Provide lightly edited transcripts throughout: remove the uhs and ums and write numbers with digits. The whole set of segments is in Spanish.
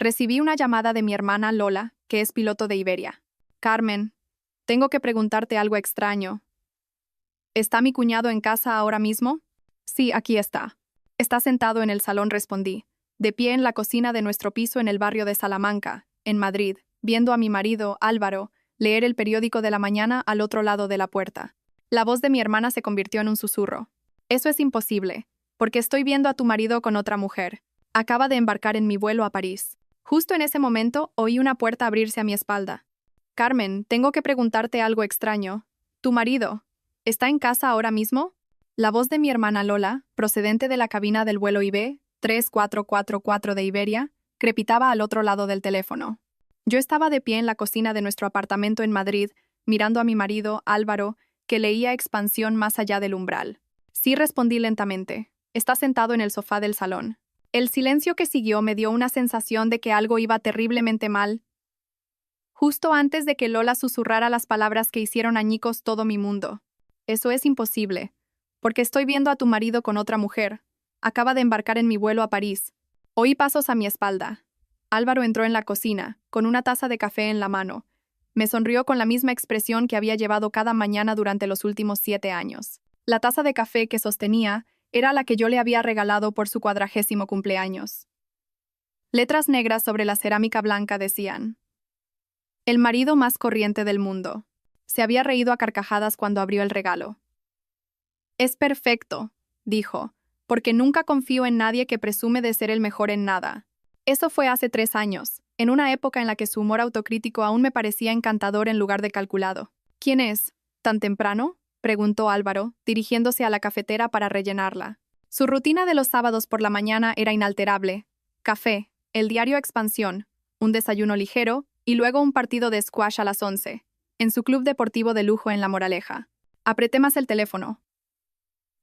Recibí una llamada de mi hermana Lola, que es piloto de Iberia. Carmen, tengo que preguntarte algo extraño. ¿Está mi cuñado en casa ahora mismo? Sí, aquí está. Está sentado en el salón, respondí, de pie en la cocina de nuestro piso en el barrio de Salamanca, en Madrid, viendo a mi marido, Álvaro, leer el periódico de la mañana al otro lado de la puerta. La voz de mi hermana se convirtió en un susurro. Eso es imposible, porque estoy viendo a tu marido con otra mujer. Acaba de embarcar en mi vuelo a París. Justo en ese momento oí una puerta abrirse a mi espalda. Carmen, tengo que preguntarte algo extraño. ¿Tu marido está en casa ahora mismo? La voz de mi hermana Lola, procedente de la cabina del vuelo IB 3444 de Iberia, crepitaba al otro lado del teléfono. Yo estaba de pie en la cocina de nuestro apartamento en Madrid, mirando a mi marido, Álvaro, que leía Expansión más allá del umbral. Sí, respondí lentamente. Está sentado en el sofá del salón. El silencio que siguió me dio una sensación de que algo iba terriblemente mal. Justo antes de que Lola susurrara las palabras que hicieron añicos todo mi mundo. Eso es imposible, porque estoy viendo a tu marido con otra mujer. Acaba de embarcar en mi vuelo a París. Oí pasos a mi espalda. Álvaro entró en la cocina, con una taza de café en la mano. Me sonrió con la misma expresión que había llevado cada mañana durante los últimos 7 años. La taza de café que sostenía era la que yo le había regalado por su 40º cumpleaños. Letras negras sobre la cerámica blanca decían: el marido más corriente del mundo. Se había reído a carcajadas cuando abrió el regalo. Es perfecto, dijo, porque nunca confío en nadie que presume de ser el mejor en nada. Eso fue hace 3 años, en una época en la que su humor autocrítico aún me parecía encantador en lugar de calculado. ¿Quién es? ¿Tan temprano?, preguntó Álvaro, dirigiéndose a la cafetera para rellenarla. Su rutina de los sábados por la mañana era inalterable. Café, el diario Expansión, un desayuno ligero y luego un partido de squash a las 11, en su club deportivo de lujo en La Moraleja. Apreté más el teléfono.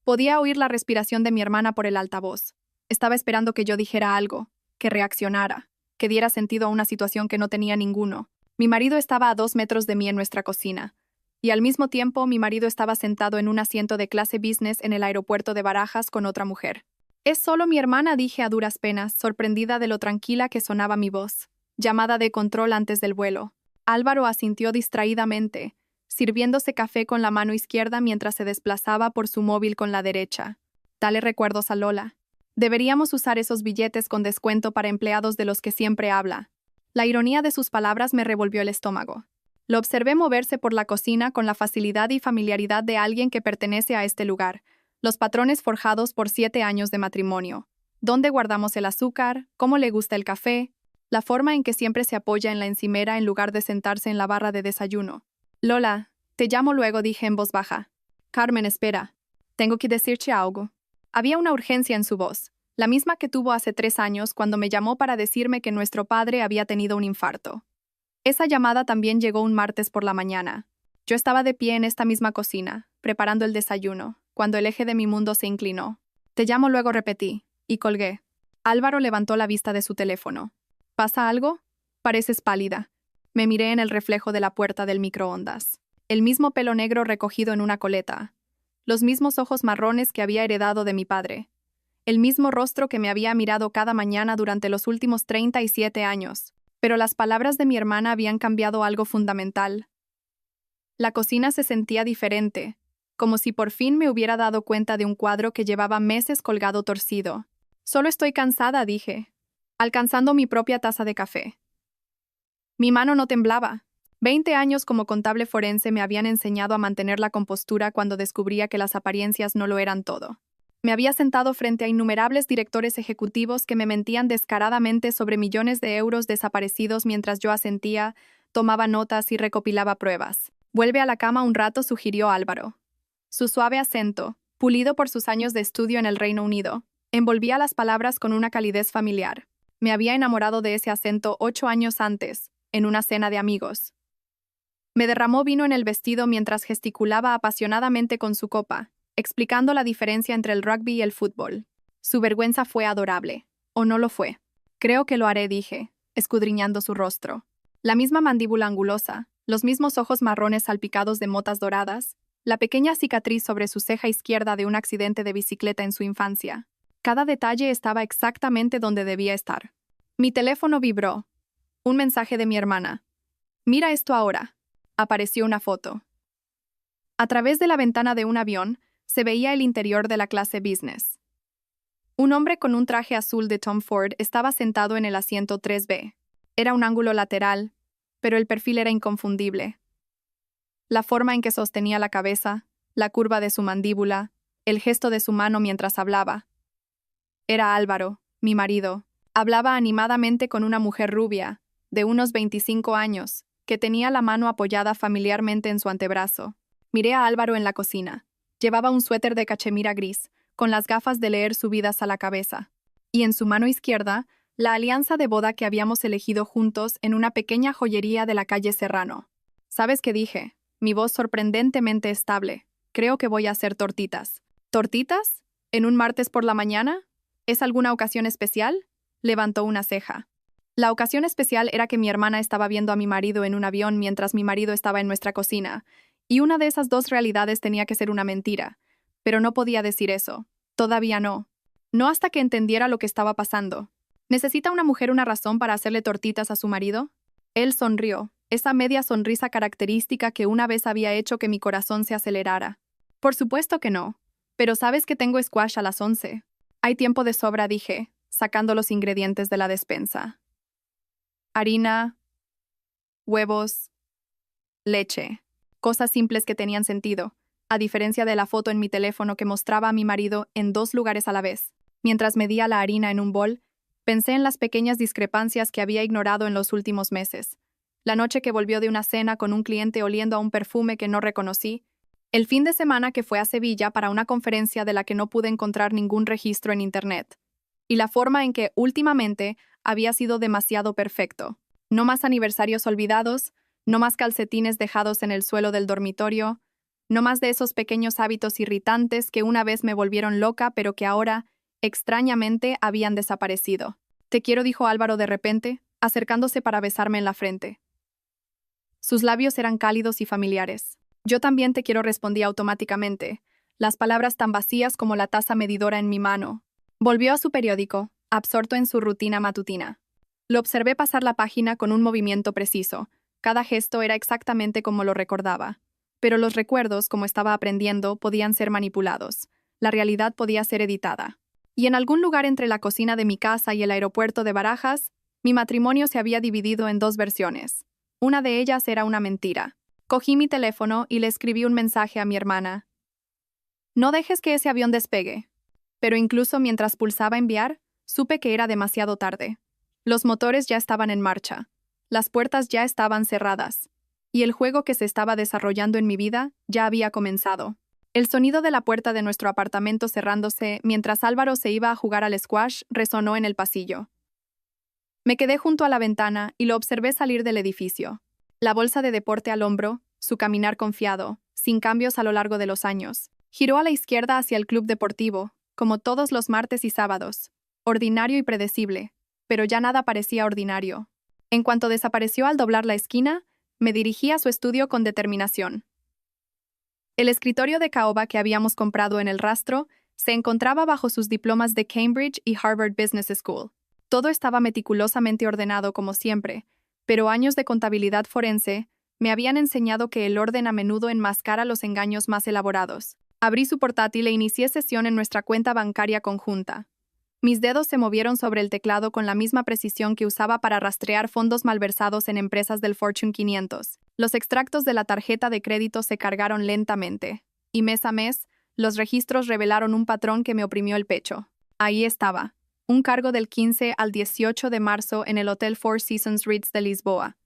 Podía oír la respiración de mi hermana por el altavoz. Estaba esperando que yo dijera algo, que reaccionara, que diera sentido a una situación que no tenía ninguno. Mi marido estaba a 2 metros de mí en nuestra cocina. Y al mismo tiempo mi marido estaba sentado en un asiento de clase business en el aeropuerto de Barajas con otra mujer. Es solo mi hermana, dije a duras penas, sorprendida de lo tranquila que sonaba mi voz. Llamada de control antes del vuelo. Álvaro asintió distraídamente, sirviéndose café con la mano izquierda mientras se desplazaba por su móvil con la derecha. Dale recuerdos a Lola. Deberíamos usar esos billetes con descuento para empleados de los que siempre habla. La ironía de sus palabras me revolvió el estómago. Lo observé moverse por la cocina con la facilidad y familiaridad de alguien que pertenece a este lugar, los patrones forjados por 7 años de matrimonio. ¿Dónde guardamos el azúcar? ¿Cómo le gusta el café? La forma en que siempre se apoya en la encimera en lugar de sentarse en la barra de desayuno. Lola, te llamo luego, dije en voz baja. Carmen, espera. Tengo que decirte algo. Había una urgencia en su voz, la misma que tuvo hace 3 años cuando me llamó para decirme que nuestro padre había tenido un infarto. Esa llamada también llegó un martes por la mañana. Yo estaba de pie en esta misma cocina, preparando el desayuno, cuando el eje de mi mundo se inclinó. Te llamo luego, repetí, y colgué. Álvaro levantó la vista de su teléfono. ¿Pasa algo? Pareces pálida. Me miré en el reflejo de la puerta del microondas. El mismo pelo negro recogido en una coleta. Los mismos ojos marrones que había heredado de mi padre. El mismo rostro que me había mirado cada mañana durante los últimos 37 años. Pero las palabras de mi hermana habían cambiado algo fundamental. La cocina se sentía diferente, como si por fin me hubiera dado cuenta de un cuadro que llevaba meses colgado torcido. Solo estoy cansada, dije, alcanzando mi propia taza de café. Mi mano no temblaba. 20 años como contable forense me habían enseñado a mantener la compostura cuando descubría que las apariencias no lo eran todo. Me había sentado frente a innumerables directores ejecutivos que me mentían descaradamente sobre millones de euros desaparecidos mientras yo asentía, tomaba notas y recopilaba pruebas. Vuelve a la cama un rato, sugirió Álvaro. Su suave acento, pulido por sus años de estudio en el Reino Unido, envolvía las palabras con una calidez familiar. Me había enamorado de ese acento 8 años antes, en una cena de amigos. Me derramó vino en el vestido mientras gesticulaba apasionadamente con su copa, explicando la diferencia entre el rugby y el fútbol. Su vergüenza fue adorable. ¿O no lo fue? Creo que lo haré, dije, escudriñando su rostro. La misma mandíbula angulosa, los mismos ojos marrones salpicados de motas doradas, la pequeña cicatriz sobre su ceja izquierda de un accidente de bicicleta en su infancia. Cada detalle estaba exactamente donde debía estar. Mi teléfono vibró. Un mensaje de mi hermana. Mira esto ahora. Apareció una foto. A través de la ventana de un avión se veía el interior de la clase business. Un hombre con un traje azul de Tom Ford estaba sentado en el asiento 3B. Era un ángulo lateral, pero el perfil era inconfundible. La forma en que sostenía la cabeza, la curva de su mandíbula, el gesto de su mano mientras hablaba. Era Álvaro, mi marido. Hablaba animadamente con una mujer rubia, de unos 25 años, que tenía la mano apoyada familiarmente en su antebrazo. Miré a Álvaro en la cocina. Llevaba un suéter de cachemira gris, con las gafas de leer subidas a la cabeza. Y en su mano izquierda, la alianza de boda que habíamos elegido juntos en una pequeña joyería de la calle Serrano. ¿Sabes qué dije? Mi voz sorprendentemente estable. Creo que voy a hacer tortitas. ¿Tortitas? ¿En un martes por la mañana? ¿Es alguna ocasión especial? Levantó una ceja. La ocasión especial era que mi hermana estaba viendo a mi marido en un avión mientras mi marido estaba en nuestra cocina, y una de esas dos realidades tenía que ser una mentira. Pero no podía decir eso. Todavía no. No hasta que entendiera lo que estaba pasando. ¿Necesita una mujer una razón para hacerle tortitas a su marido? Él sonrió, esa media sonrisa característica que una vez había hecho que mi corazón se acelerara. Por supuesto que no. Pero sabes que tengo squash a las 11. Hay tiempo de sobra, dije, sacando los ingredientes de la despensa. Harina, huevos, leche. Cosas simples que tenían sentido, a diferencia de la foto en mi teléfono que mostraba a mi marido en 2 lugares a la vez. Mientras medía la harina en un bol, pensé en las pequeñas discrepancias que había ignorado en los últimos meses. La noche que volvió de una cena con un cliente oliendo a un perfume que no reconocí, el fin de semana que fue a Sevilla para una conferencia de la que no pude encontrar ningún registro en Internet, y la forma en que, últimamente, había sido demasiado perfecto. No más aniversarios olvidados, no más calcetines dejados en el suelo del dormitorio, no más de esos pequeños hábitos irritantes que una vez me volvieron loca pero que ahora, extrañamente, habían desaparecido. Te quiero, dijo Álvaro de repente, acercándose para besarme en la frente. Sus labios eran cálidos y familiares. Yo también te quiero, respondí automáticamente, las palabras tan vacías como la taza medidora en mi mano. Volvió a su periódico, absorto en su rutina matutina. Lo observé pasar la página con un movimiento preciso. Cada gesto era exactamente como lo recordaba. Pero los recuerdos, como estaba aprendiendo, podían ser manipulados. La realidad podía ser editada. Y en algún lugar entre la cocina de mi casa y el aeropuerto de Barajas, mi matrimonio se había dividido en 2 versiones. Una de ellas era una mentira. Cogí mi teléfono y le escribí un mensaje a mi hermana. No dejes que ese avión despegue. Pero incluso mientras pulsaba enviar, supe que era demasiado tarde. Los motores ya estaban en marcha. Las puertas ya estaban cerradas. Y el juego que se estaba desarrollando en mi vida ya había comenzado. El sonido de la puerta de nuestro apartamento cerrándose mientras Álvaro se iba a jugar al squash resonó en el pasillo. Me quedé junto a la ventana y lo observé salir del edificio. La bolsa de deporte al hombro, su caminar confiado, sin cambios a lo largo de los años. Giró a la izquierda hacia el club deportivo, como todos los martes y sábados. Ordinario y predecible, pero ya nada parecía ordinario. En cuanto desapareció al doblar la esquina, me dirigí a su estudio con determinación. El escritorio de caoba que habíamos comprado en el rastro se encontraba bajo sus diplomas de Cambridge y Harvard Business School. Todo estaba meticulosamente ordenado como siempre, pero años de contabilidad forense me habían enseñado que el orden a menudo enmascara los engaños más elaborados. Abrí su portátil e inicié sesión en nuestra cuenta bancaria conjunta. Mis dedos se movieron sobre el teclado con la misma precisión que usaba para rastrear fondos malversados en empresas del Fortune 500. Los extractos de la tarjeta de crédito se cargaron lentamente, y mes a mes, los registros revelaron un patrón que me oprimió el pecho. Ahí estaba, un cargo del 15 al 18 de marzo en el Hotel Four Seasons Ritz de Lisboa.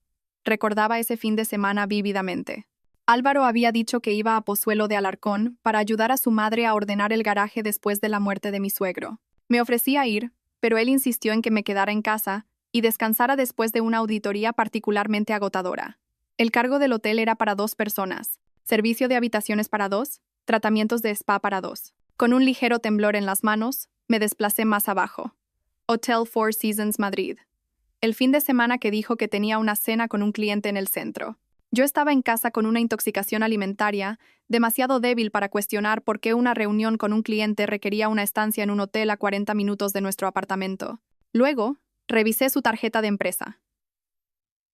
Recordaba ese fin de semana vívidamente. Álvaro había dicho que iba a Pozuelo de Alarcón para ayudar a su madre a ordenar el garaje después de la muerte de mi suegro. Me ofrecí a ir, pero él insistió en que me quedara en casa y descansara después de una auditoría particularmente agotadora. El cargo del hotel era para 2 personas, servicio de habitaciones para 2, tratamientos de spa para 2. Con un ligero temblor en las manos, me desplacé más abajo. Hotel Four Seasons Madrid. El fin de semana que dijo que tenía una cena con un cliente en el centro. Yo estaba en casa con una intoxicación alimentaria, demasiado débil para cuestionar por qué una reunión con un cliente requería una estancia en un hotel a 40 minutos de nuestro apartamento. Luego, Revisé su tarjeta de empresa.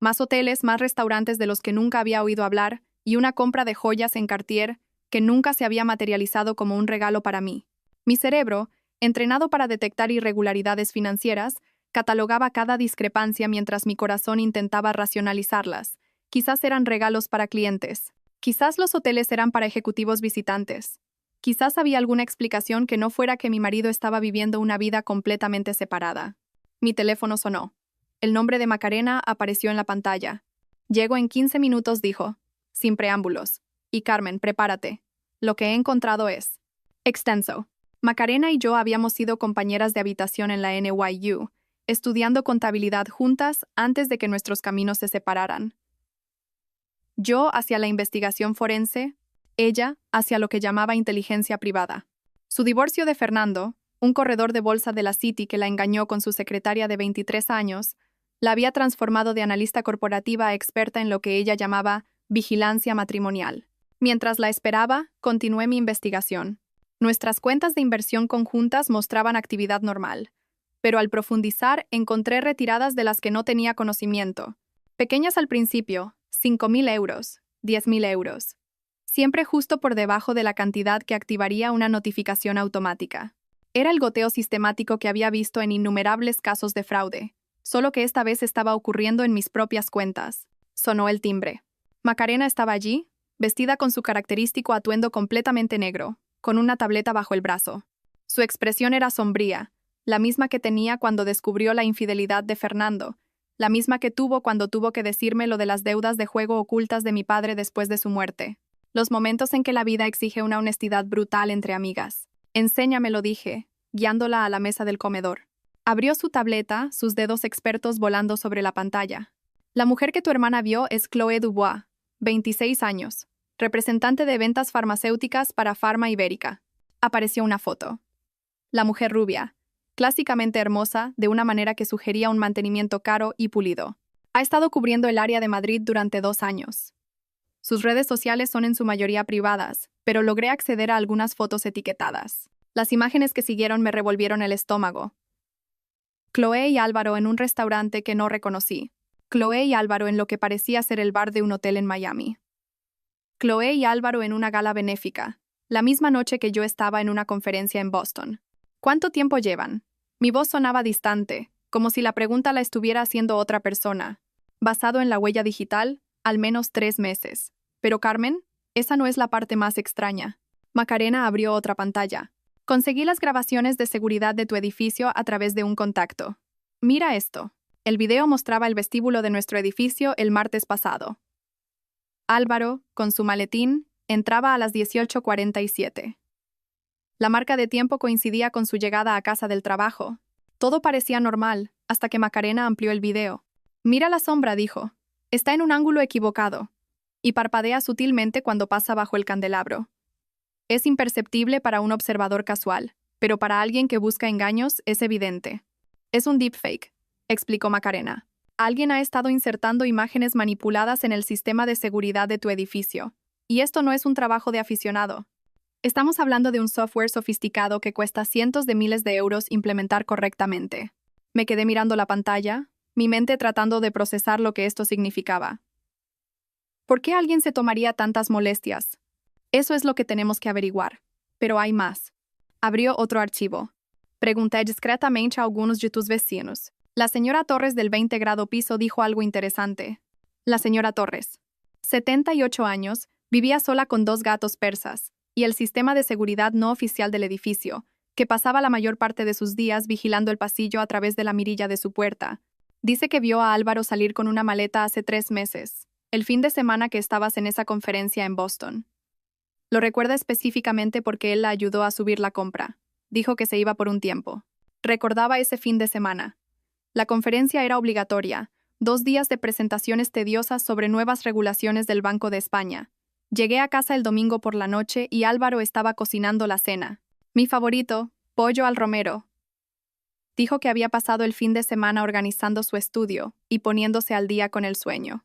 Más hoteles, más restaurantes de los que nunca había oído hablar y una compra de joyas en Cartier que nunca se había materializado como un regalo para mí. Mi cerebro, entrenado para detectar irregularidades financieras, catalogaba cada discrepancia mientras mi corazón intentaba racionalizarlas. Quizás eran regalos para clientes. Quizás los hoteles eran para ejecutivos visitantes. Quizás había alguna explicación que no fuera que mi marido estaba viviendo una vida completamente separada. Mi teléfono sonó. El nombre de Macarena apareció en la pantalla. Llego en 15 minutos, dijo, sin preámbulos. Y Carmen, prepárate. Lo que he encontrado es extenso. Macarena y yo habíamos sido compañeras de habitación en la NYU, estudiando contabilidad juntas antes de que nuestros caminos se separaran. Yo hacia la investigación forense, ella hacia lo que llamaba inteligencia privada. Su divorcio de Fernando, un corredor de bolsa de la Citi que la engañó con su secretaria de 23 años, la había transformado de analista corporativa a experta en lo que ella llamaba vigilancia matrimonial. Mientras la esperaba, continué mi investigación. Nuestras cuentas de inversión conjuntas mostraban actividad normal, pero al profundizar encontré retiradas de las que no tenía conocimiento. Pequeñas al principio, 5.000 euros, 10.000 euros. Siempre justo por debajo de la cantidad que activaría una notificación automática. Era el goteo sistemático que había visto en innumerables casos de fraude, solo que esta vez estaba ocurriendo en mis propias cuentas. Sonó el timbre. Macarena estaba allí, vestida con su característico atuendo completamente negro, con una tableta bajo el brazo. Su expresión era sombría, la misma que tenía cuando descubrió la infidelidad de Fernando, la misma que tuvo cuando tuvo que decirme lo de las deudas de juego ocultas de mi padre después de su muerte. Los momentos en que la vida exige una honestidad brutal entre amigas. Enséñamelo, dije, guiándola a la mesa del comedor. Abrió su tableta, sus dedos expertos volando sobre la pantalla. La mujer que tu hermana vio es Chloé Dubois, 26 años, representante de ventas farmacéuticas para Pharma Ibérica. Apareció una foto. La mujer rubia, clásicamente hermosa, de una manera que sugería un mantenimiento caro y pulido. Ha estado cubriendo el área de Madrid durante 2 años. Sus redes sociales son en su mayoría privadas, pero logré acceder a algunas fotos etiquetadas. Las imágenes que siguieron me revolvieron el estómago. Chloé y Álvaro en un restaurante que no reconocí. Chloé y Álvaro en lo que parecía ser el bar de un hotel en Miami. Chloé y Álvaro en una gala benéfica, la misma noche que yo estaba en una conferencia en Boston. ¿Cuánto tiempo llevan? Mi voz sonaba distante, como si la pregunta la estuviera haciendo otra persona. Basado en la huella digital, al menos 3 meses. Pero Carmen, esa no es la parte más extraña. Macarena abrió otra pantalla. Conseguí las grabaciones de seguridad de tu edificio a través de un contacto. Mira esto. El video mostraba el vestíbulo de nuestro edificio el martes pasado. Álvaro, con su maletín, entraba a las 18:47. La marca de tiempo coincidía con su llegada a casa del trabajo. Todo parecía normal, hasta que Macarena amplió el video. Mira la sombra, dijo. Está en un ángulo equivocado. Y parpadea sutilmente cuando pasa bajo el candelabro. Es imperceptible para un observador casual, pero para alguien que busca engaños es evidente. Es un deepfake, explicó Macarena. Alguien ha estado insertando imágenes manipuladas en el sistema de seguridad de tu edificio. Y esto no es un trabajo de aficionado. Estamos hablando de un software sofisticado que cuesta cientos de miles de euros implementar correctamente. Me quedé mirando la pantalla, mi mente tratando de procesar lo que esto significaba. ¿Por qué alguien se tomaría tantas molestias? Eso es lo que tenemos que averiguar. Pero hay más. Abrió otro archivo. Pregunté discretamente a algunos de tus vecinos. La señora Torres del 20 grado piso dijo algo interesante. La señora Torres, 78 años, vivía sola con 2 gatos persas, y el sistema de seguridad no oficial del edificio, que pasaba la mayor parte de sus días vigilando el pasillo a través de la mirilla de su puerta. Dice que vio a Álvaro salir con una maleta hace 3 meses, el fin de semana que estabas en esa conferencia en Boston. Lo recuerda específicamente porque él la ayudó a subir la compra. Dijo que se iba por un tiempo. Recordaba ese fin de semana. La conferencia era obligatoria, 2 días de presentaciones tediosas sobre nuevas regulaciones del Banco de España. Llegué a casa el domingo por la noche y Álvaro estaba cocinando la cena. Mi favorito, pollo al romero. Dijo que había pasado el fin de semana organizando su estudio y poniéndose al día con el sueño.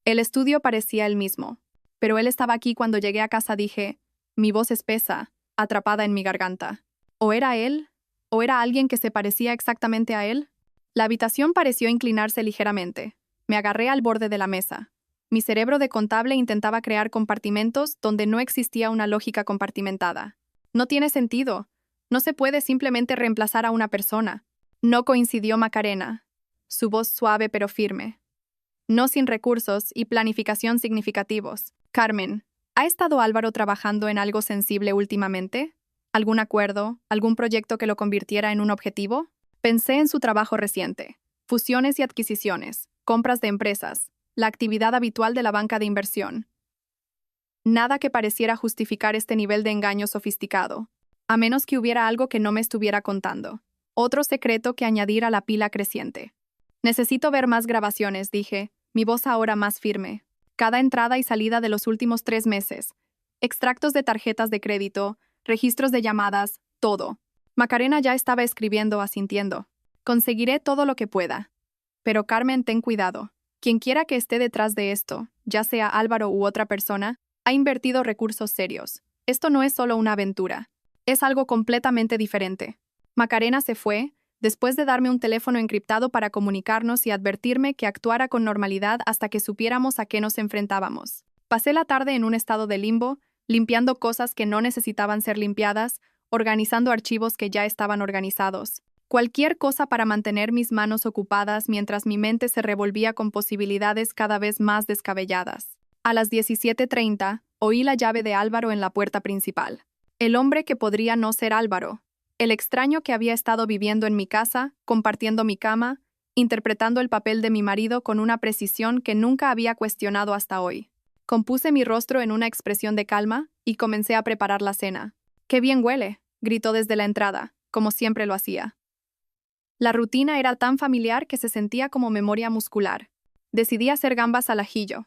El estudio parecía el mismo, pero él estaba aquí cuando llegué a casa. Dije, mi voz espesa, atrapada en mi garganta. ¿O era él? ¿O era alguien que se parecía exactamente a él? La habitación pareció inclinarse ligeramente. Me agarré al borde de la mesa. Mi cerebro de contable intentaba crear compartimentos donde no existía una lógica compartimentada. No tiene sentido. No se puede simplemente reemplazar a una persona. No coincidió Macarena. Su voz suave pero firme. No sin recursos y planificación significativos. Carmen, ¿ha estado Álvaro trabajando en algo sensible últimamente? ¿Algún acuerdo? ¿Algún proyecto que lo convirtiera en un objetivo? Pensé en su trabajo reciente. Fusiones y adquisiciones, compras de empresas, la actividad habitual de la banca de inversión. Nada que pareciera justificar este nivel de engaño sofisticado, a menos que hubiera algo que no me estuviera contando. Otro secreto que añadir a la pila creciente. Necesito ver más grabaciones, dije, mi voz ahora más firme. Cada entrada y salida de los últimos 3 meses. Extractos de tarjetas de crédito, registros de llamadas, todo. Macarena ya estaba escribiendo, asintiendo. Conseguiré todo lo que pueda. Pero Carmen, ten cuidado. Quien quiera que esté detrás de esto, ya sea Álvaro u otra persona, ha invertido recursos serios. Esto no es solo una aventura. Es algo completamente diferente. Macarena se fue, después de darme un teléfono encriptado para comunicarnos y advertirme que actuara con normalidad hasta que supiéramos a qué nos enfrentábamos. Pasé la tarde en un estado de limbo, limpiando cosas que no necesitaban ser limpiadas, organizando archivos que ya estaban organizados. Cualquier cosa para mantener mis manos ocupadas mientras mi mente se revolvía con posibilidades cada vez más descabelladas. A las 17:30, oí la llave de Álvaro en la puerta principal. El hombre que podría no ser Álvaro. El extraño que había estado viviendo en mi casa, compartiendo mi cama, interpretando el papel de mi marido con una precisión que nunca había cuestionado hasta hoy. Compuse mi rostro en una expresión de calma y comencé a preparar la cena. ¡Qué bien huele!, gritó desde la entrada, como siempre lo hacía. La rutina era tan familiar que se sentía como memoria muscular. Decidí hacer gambas al ajillo.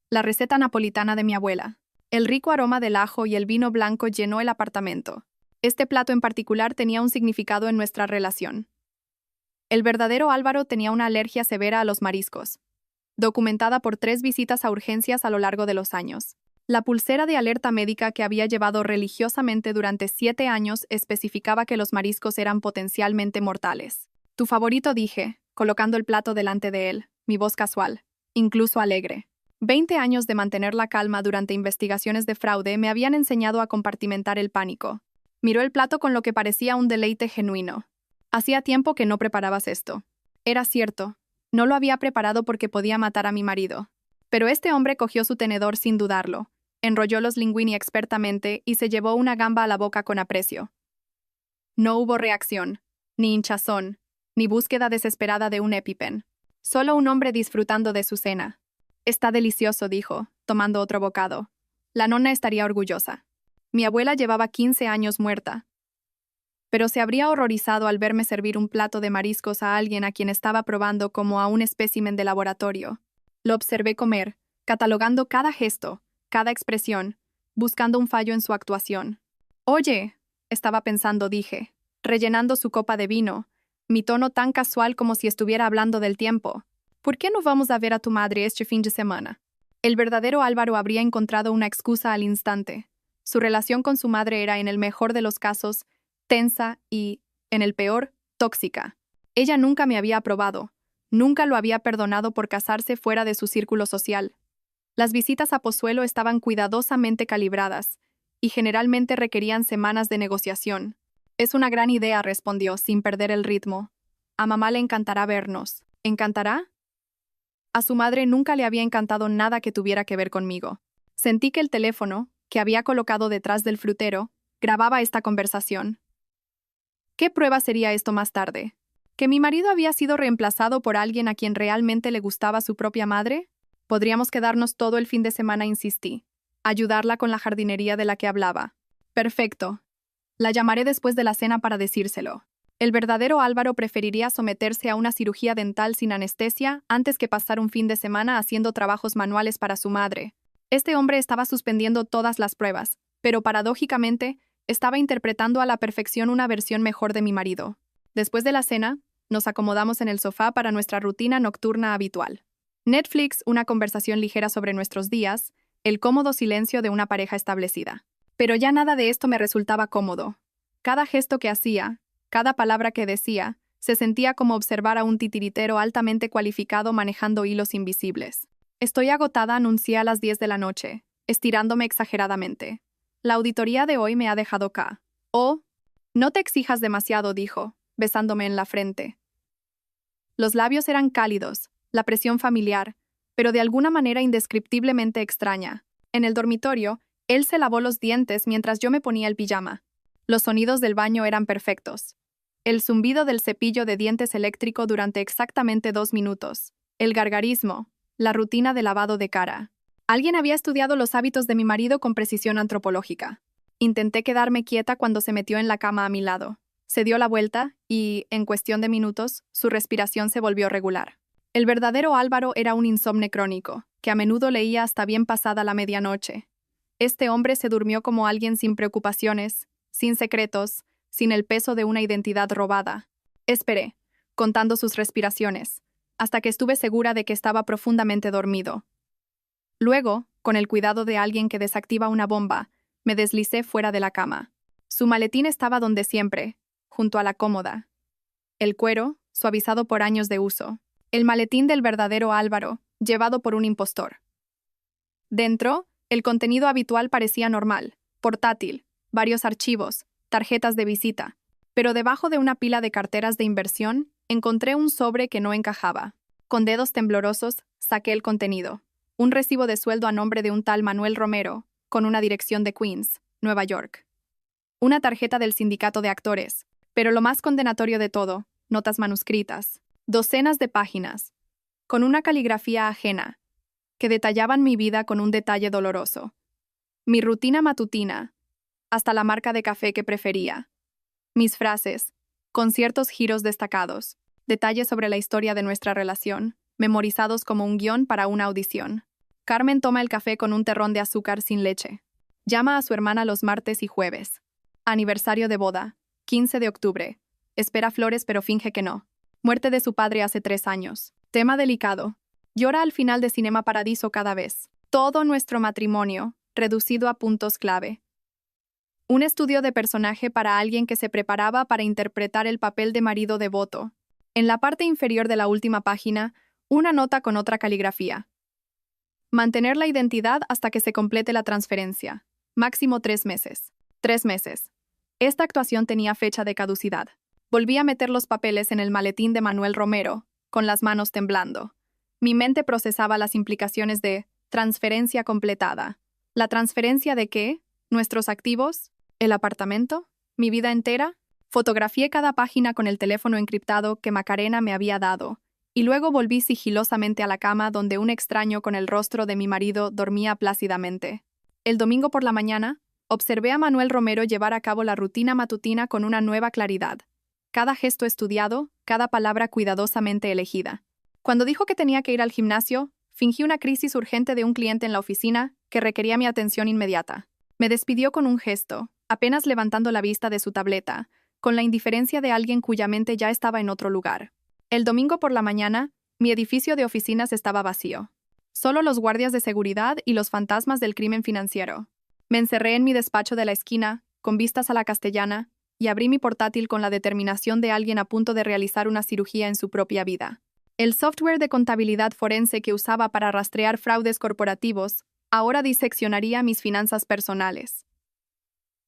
La receta napolitana de mi abuela. El rico aroma del ajo y el vino blanco llenó el apartamento. Este plato en particular tenía un significado en nuestra relación. El verdadero Álvaro tenía una alergia severa a los mariscos, documentada por 3 visitas a urgencias a lo largo de los años. La pulsera de alerta médica que había llevado religiosamente durante 7 años especificaba que los mariscos eran potencialmente mortales. Tu favorito, dije, colocando el plato delante de él, mi voz casual, incluso alegre. 20 años de mantener la calma durante investigaciones de fraude me habían enseñado a compartimentar el pánico. Miró el plato con lo que parecía un deleite genuino. Hacía tiempo que no preparabas esto. Era cierto, no lo había preparado porque podía matar a mi marido. Pero este hombre cogió su tenedor sin dudarlo, enrolló los linguini expertamente y se llevó una gamba a la boca con aprecio. No hubo reacción, ni hinchazón, ni búsqueda desesperada de un EpiPen. Solo un hombre disfrutando de su cena. Está delicioso, dijo, tomando otro bocado. La nonna estaría orgullosa. Mi abuela llevaba 15 años muerta. Pero se habría horrorizado al verme servir un plato de mariscos a alguien a quien estaba probando como a un espécimen de laboratorio. Lo observé comer, catalogando cada gesto, cada expresión, buscando un fallo en su actuación. Oye, estaba pensando, dije, rellenando su copa de vino, mi tono tan casual como si estuviera hablando del tiempo. ¿Por qué no vamos a ver a tu madre este fin de semana? El verdadero Álvaro habría encontrado una excusa al instante. Su relación con su madre era, en el mejor de los casos, tensa y, en el peor, tóxica. Ella nunca me había aprobado, nunca lo había perdonado por casarse fuera de su círculo social. Las visitas a Pozuelo estaban cuidadosamente calibradas y generalmente requerían semanas de negociación. Es una gran idea, respondió, sin perder el ritmo. A mamá le encantará vernos. ¿Encantará? A su madre nunca le había encantado nada que tuviera que ver conmigo. Sentí que el teléfono, que había colocado detrás del frutero, grababa esta conversación. ¿Qué prueba sería esto más tarde? ¿Que mi marido había sido reemplazado por alguien a quien realmente le gustaba su propia madre? Podríamos quedarnos todo el fin de semana, insistí. Ayudarla con la jardinería de la que hablaba. Perfecto. La llamaré después de la cena para decírselo. El verdadero Álvaro preferiría someterse a una cirugía dental sin anestesia antes que pasar un fin de semana haciendo trabajos manuales para su madre. Este hombre estaba suspendiendo todas las pruebas, pero paradójicamente, estaba interpretando a la perfección una versión mejor de mi marido. Después de la cena, nos acomodamos en el sofá para nuestra rutina nocturna habitual. Netflix, una conversación ligera sobre nuestros días, el cómodo silencio de una pareja establecida. Pero ya nada de esto me resultaba cómodo. Cada gesto que hacía, cada palabra que decía, Se sentía como observar a un titiritero altamente cualificado manejando hilos invisibles. Estoy agotada, anuncié a las 10 de la noche, estirándome exageradamente. La auditoría de hoy me ha dejado ca. Oh, no te exijas demasiado, dijo, besándome en la frente. Los labios eran cálidos, la presión familiar, pero de alguna manera indescriptiblemente extraña. En el dormitorio, él se lavó los dientes mientras yo me ponía el pijama. Los sonidos del baño eran perfectos. El zumbido del cepillo de dientes eléctrico durante exactamente 2 minutos. El gargarismo, la rutina de lavado de cara. Alguien había estudiado los hábitos de mi marido con precisión antropológica. Intenté quedarme quieta cuando se metió en la cama a mi lado. Se dio la vuelta y, en cuestión de minutos, su respiración se volvió regular. El verdadero Álvaro era un insomne crónico, que a menudo leía hasta bien pasada la medianoche. Este hombre se durmió como alguien sin preocupaciones, sin secretos, sin el peso de una identidad robada. Esperé, contando sus respiraciones, hasta que estuve segura de que estaba profundamente dormido. Luego, con el cuidado de alguien que desactiva una bomba, me deslicé fuera de la cama. Su maletín estaba donde siempre, junto a la cómoda. El cuero, suavizado por años de uso. El maletín del verdadero Álvaro, llevado por un impostor. Dentro, el contenido habitual parecía normal, portátil, varios archivos, tarjetas de visita, pero debajo de una pila de carteras de inversión, encontré un sobre que no encajaba. Con dedos temblorosos, saqué el contenido. Un recibo de sueldo a nombre de un tal Manuel Romero, con una dirección de Queens, Nueva York. Una tarjeta del sindicato de actores, pero lo más condenatorio de todo, notas manuscritas. Docenas de páginas, con una caligrafía ajena, que detallaban mi vida con un detalle doloroso. Mi rutina matutina, hasta la marca de café que prefería. Mis frases, con ciertos giros destacados, detalles sobre la historia de nuestra relación, memorizados como un guión para una audición. Carmen toma el café con un terrón de azúcar sin leche. Llama a su hermana los martes y jueves. Aniversario de boda, 15 de octubre. Espera flores pero finge que no. Muerte de su padre hace 3 años. Tema delicado. Llora al final de Cinema Paradiso cada vez. Todo nuestro matrimonio, reducido a puntos clave. Un estudio de personaje para alguien que se preparaba para interpretar el papel de marido devoto. En la parte inferior de la última página, una nota con otra caligrafía. Mantener la identidad hasta que se complete la transferencia. Máximo 3 meses. 3 meses. Esta actuación tenía fecha de caducidad. Volví a meter los papeles en el maletín de Manuel Romero, con las manos temblando. Mi mente procesaba las implicaciones de transferencia completada. ¿La transferencia de qué? ¿Nuestros activos? ¿El apartamento? ¿Mi vida entera? Fotografié cada página con el teléfono encriptado que Macarena me había dado, y luego volví sigilosamente a la cama donde un extraño con el rostro de mi marido dormía plácidamente. El domingo por la mañana, observé a Manuel Romero llevar a cabo la rutina matutina con una nueva claridad. Cada gesto estudiado, cada palabra cuidadosamente elegida. Cuando dijo que tenía que ir al gimnasio, fingí una crisis urgente de un cliente en la oficina que requería mi atención inmediata. Me despidió con un gesto, apenas levantando la vista de su tableta, con la indiferencia de alguien cuya mente ya estaba en otro lugar. El domingo por la mañana, mi edificio de oficinas estaba vacío. Solo los guardias de seguridad y los fantasmas del crimen financiero. Me encerré en mi despacho de la esquina, con vistas a la Castellana, y abrí mi portátil con la determinación de alguien a punto de realizar una cirugía en su propia vida. El software de contabilidad forense que usaba para rastrear fraudes corporativos ahora diseccionaría mis finanzas personales.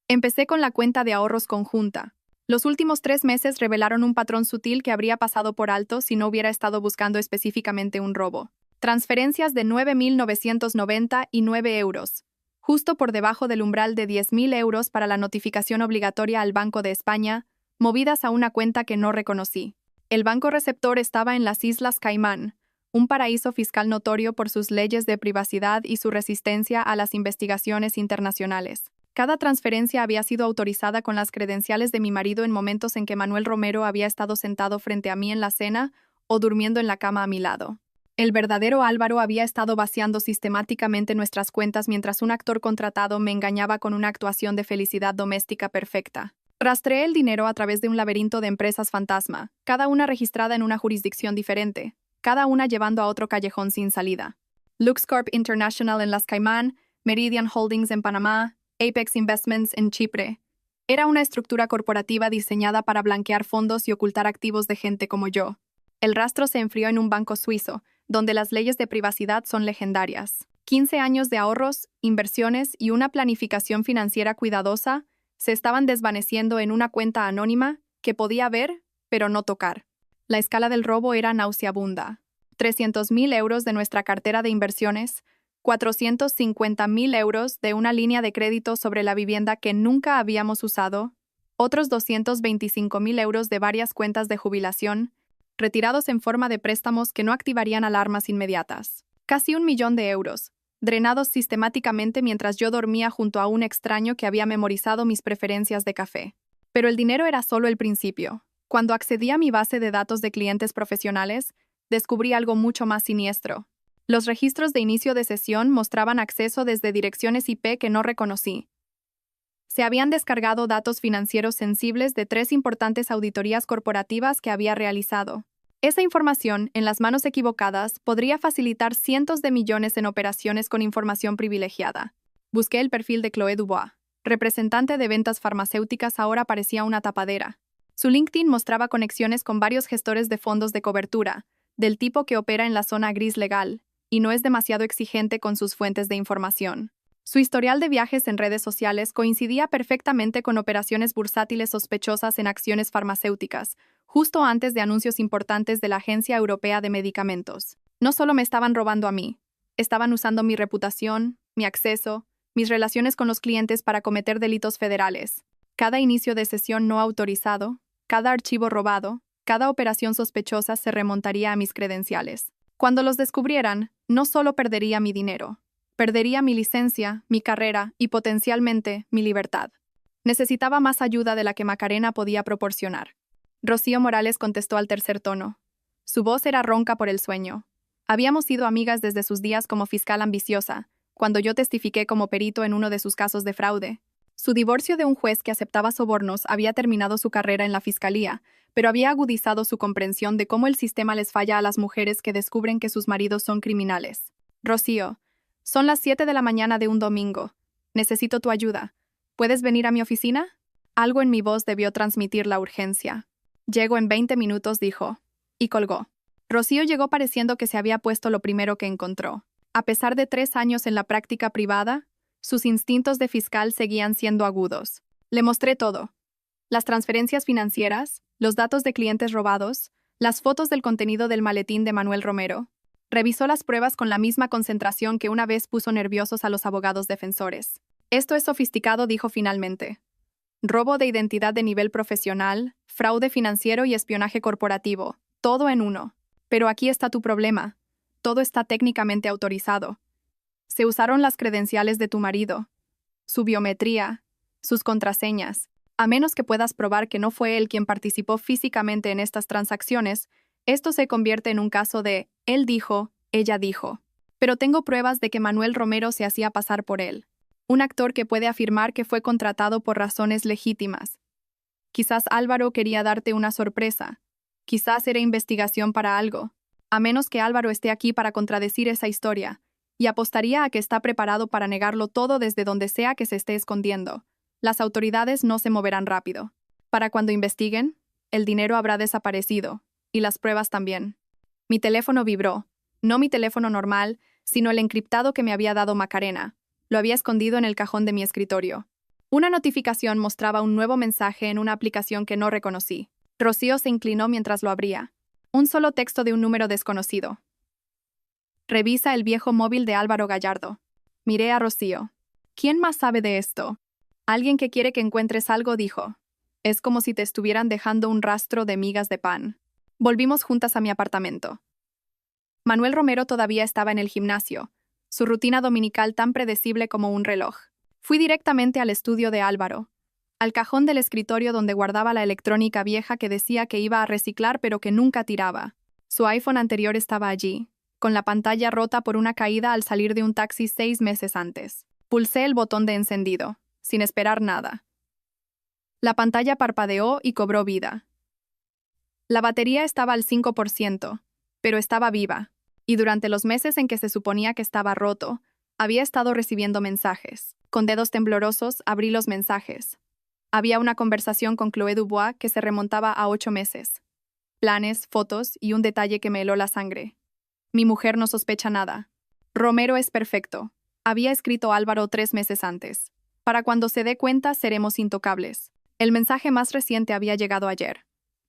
Empecé con la cuenta de ahorros conjunta. Los últimos 3 meses revelaron un patrón sutil que habría pasado por alto si no hubiera estado buscando específicamente un robo. Transferencias de 9.999 euros, justo por debajo del umbral de 10.000 euros para la notificación obligatoria al Banco de España, movidas a una cuenta que no reconocí. El banco receptor estaba en las Islas Caimán, un paraíso fiscal notorio por sus leyes de privacidad y su resistencia a las investigaciones internacionales. Cada transferencia había sido autorizada con las credenciales de mi marido en momentos en que Manuel Romero había estado sentado frente a mí en la cena o durmiendo en la cama a mi lado. El verdadero Álvaro había estado vaciando sistemáticamente nuestras cuentas mientras un actor contratado me engañaba con una actuación de felicidad doméstica perfecta. Rastreé el dinero a través de un laberinto de empresas fantasma, cada una registrada en una jurisdicción diferente, cada una llevando a otro callejón sin salida. LuxCorp International en las Caimán, Meridian Holdings en Panamá, Apex Investments en Chipre, Era una estructura corporativa diseñada para blanquear fondos y ocultar activos de gente como yo. El rastro se enfrió en un banco suizo, donde las leyes de privacidad son legendarias. 15 años de ahorros, inversiones y una planificación financiera cuidadosa se estaban desvaneciendo en una cuenta anónima que podía ver, pero no tocar. La escala del robo era nauseabunda. 300.000 euros de nuestra cartera de inversiones, 450.000 euros de una línea de crédito sobre la vivienda que nunca habíamos usado, otros 225.000 euros de varias cuentas de jubilación, retirados en forma de préstamos que no activarían alarmas inmediatas. Casi 1 millón de euros, drenados sistemáticamente mientras yo dormía junto a un extraño que había memorizado mis preferencias de café. Pero el dinero era solo el principio. Cuando accedí a mi base de datos de clientes profesionales, descubrí algo mucho más siniestro. Los registros de inicio de sesión mostraban acceso desde direcciones IP que no reconocí. Se habían descargado datos financieros sensibles de 3 importantes auditorías corporativas que había realizado. Esa información, en las manos equivocadas, podría facilitar cientos de millones en operaciones con información privilegiada. Busqué el perfil de Chloé Dubois. Representante de ventas farmacéuticas, ahora parecía una tapadera. Su LinkedIn mostraba conexiones con varios gestores de fondos de cobertura, del tipo que opera en la zona gris legal, y no es demasiado exigente con sus fuentes de información. Su historial de viajes en redes sociales coincidía perfectamente con operaciones bursátiles sospechosas en acciones farmacéuticas, justo antes de anuncios importantes de la Agencia Europea de Medicamentos. No solo me estaban robando a mí, estaban usando mi reputación, mi acceso, mis relaciones con los clientes para cometer delitos federales. Cada inicio de sesión no autorizado, cada archivo robado, cada operación sospechosa se remontaría a mis credenciales. Cuando los descubrieran, no solo perdería mi dinero, perdería mi licencia, mi carrera y potencialmente mi libertad. Necesitaba más ayuda de la que Macarena podía proporcionar. Rocío Morales contestó al tercer tono. Su voz era ronca por el sueño. Habíamos sido amigas desde sus días como fiscal ambiciosa, cuando yo testifiqué como perito en uno de sus casos de fraude. Su divorcio de un juez que aceptaba sobornos había terminado su carrera en la fiscalía, pero había agudizado su comprensión de cómo el sistema les falla a las mujeres que descubren que sus maridos son criminales. Rocío, son las 7 de la mañana de un domingo. Necesito tu ayuda. ¿Puedes venir a mi oficina? Algo en mi voz debió transmitir la urgencia. Llego en 20 minutos, dijo. Y colgó. Rocío llegó pareciendo que se había puesto lo primero que encontró. A pesar de 3 años en la práctica privada, sus instintos de fiscal seguían siendo agudos. Le mostré todo. Las transferencias financieras, los datos de clientes robados, las fotos del contenido del maletín de Manuel Romero. Revisó las pruebas con la misma concentración que una vez puso nerviosos a los abogados defensores. Esto es sofisticado, dijo finalmente. Robo de identidad de nivel profesional, fraude financiero y espionaje corporativo, todo en uno. Pero aquí está tu problema. Todo está técnicamente autorizado. Se usaron las credenciales de tu marido, su biometría, sus contraseñas. A menos que puedas probar que no fue él quien participó físicamente en estas transacciones, esto se convierte en un caso de él dijo, ella dijo. Pero tengo pruebas de que Manuel Romero se hacía pasar por él. Un actor que puede afirmar que fue contratado por razones legítimas. Quizás Álvaro quería darte una sorpresa. Quizás era investigación para algo. A menos que Álvaro esté aquí para contradecir esa historia. Y apostaría a que está preparado para negarlo todo desde donde sea que se esté escondiendo. Las autoridades no se moverán rápido. Para cuando investiguen, el dinero habrá desaparecido, y las pruebas también. Mi teléfono vibró. No mi teléfono normal, sino el encriptado que me había dado Macarena. Lo había escondido en el cajón de mi escritorio. Una notificación mostraba un nuevo mensaje en una aplicación que no reconocí. Rocío se inclinó mientras lo abría. Un solo texto de un número desconocido. Revisa el viejo móvil de Álvaro Gallardo. Miré a Rocío. ¿Quién más sabe de esto? Alguien que quiere que encuentres algo, dijo. Es como si te estuvieran dejando un rastro de migas de pan. Volvimos juntas a mi apartamento. Manuel Romero todavía estaba en el gimnasio, su rutina dominical tan predecible como un reloj. Fui directamente al estudio de Álvaro, al cajón del escritorio donde guardaba la electrónica vieja que decía que iba a reciclar pero que nunca tiraba. Su iPhone anterior estaba allí, con la pantalla rota por una caída al salir de un taxi 6 meses antes. Pulsé el botón de encendido, sin esperar nada. La pantalla parpadeó y cobró vida. La batería estaba al 5%, pero estaba viva, y durante los meses en que se suponía que estaba roto, había estado recibiendo mensajes. Con dedos temblorosos abrí los mensajes. Había una conversación con Chloé Dubois que se remontaba a 8 meses. Planes, fotos y un detalle que me heló la sangre. Mi mujer no sospecha nada. Romero es perfecto. Había escrito Álvaro 3 meses antes. Para cuando se dé cuenta, seremos intocables. El mensaje más reciente había llegado ayer.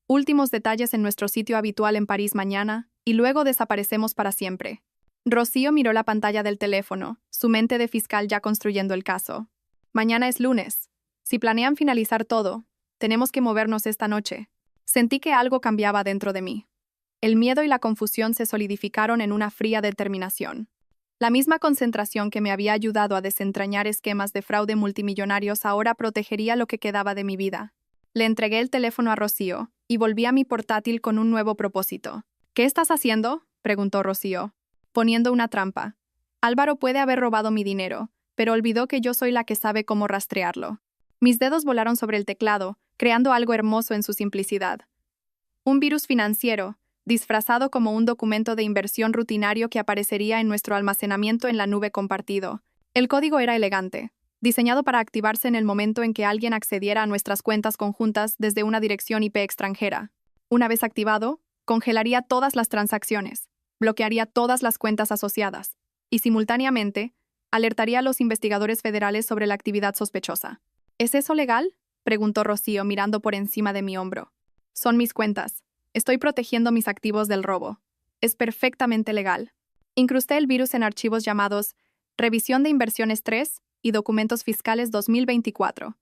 Últimos detalles en nuestro sitio habitual en París mañana, y luego desaparecemos para siempre. Rocío miró la pantalla del teléfono, su mente de fiscal ya construyendo el caso. Mañana es lunes. Si planean finalizar todo, tenemos que movernos esta noche. Sentí que algo cambiaba dentro de mí. El miedo y la confusión se solidificaron en una fría determinación. La misma concentración que me había ayudado a desentrañar esquemas de fraude multimillonarios ahora protegería lo que quedaba de mi vida. Le entregué el teléfono a Rocío y volví a mi portátil con un nuevo propósito. ¿Qué estás haciendo?, preguntó Rocío. Poniendo una trampa. Álvaro puede haber robado mi dinero, pero olvidó que yo soy la que sabe cómo rastrearlo. Mis dedos volaron sobre el teclado, creando algo hermoso en su simplicidad. Un virus financiero, disfrazado como un documento de inversión rutinario que aparecería en nuestro almacenamiento en la nube compartido. El código era elegante, diseñado para activarse en el momento en que alguien accediera a nuestras cuentas conjuntas desde una dirección IP extranjera. Una vez activado, congelaría todas las transacciones, bloquearía todas las cuentas asociadas y, simultáneamente, alertaría a los investigadores federales sobre la actividad sospechosa. ¿Es eso legal?, preguntó Rocío mirando por encima de mi hombro. Son mis cuentas. Estoy protegiendo mis activos del robo. Es perfectamente legal. Incrusté el virus en archivos llamados Revisión de Inversiones 3 y Documentos Fiscales 2024.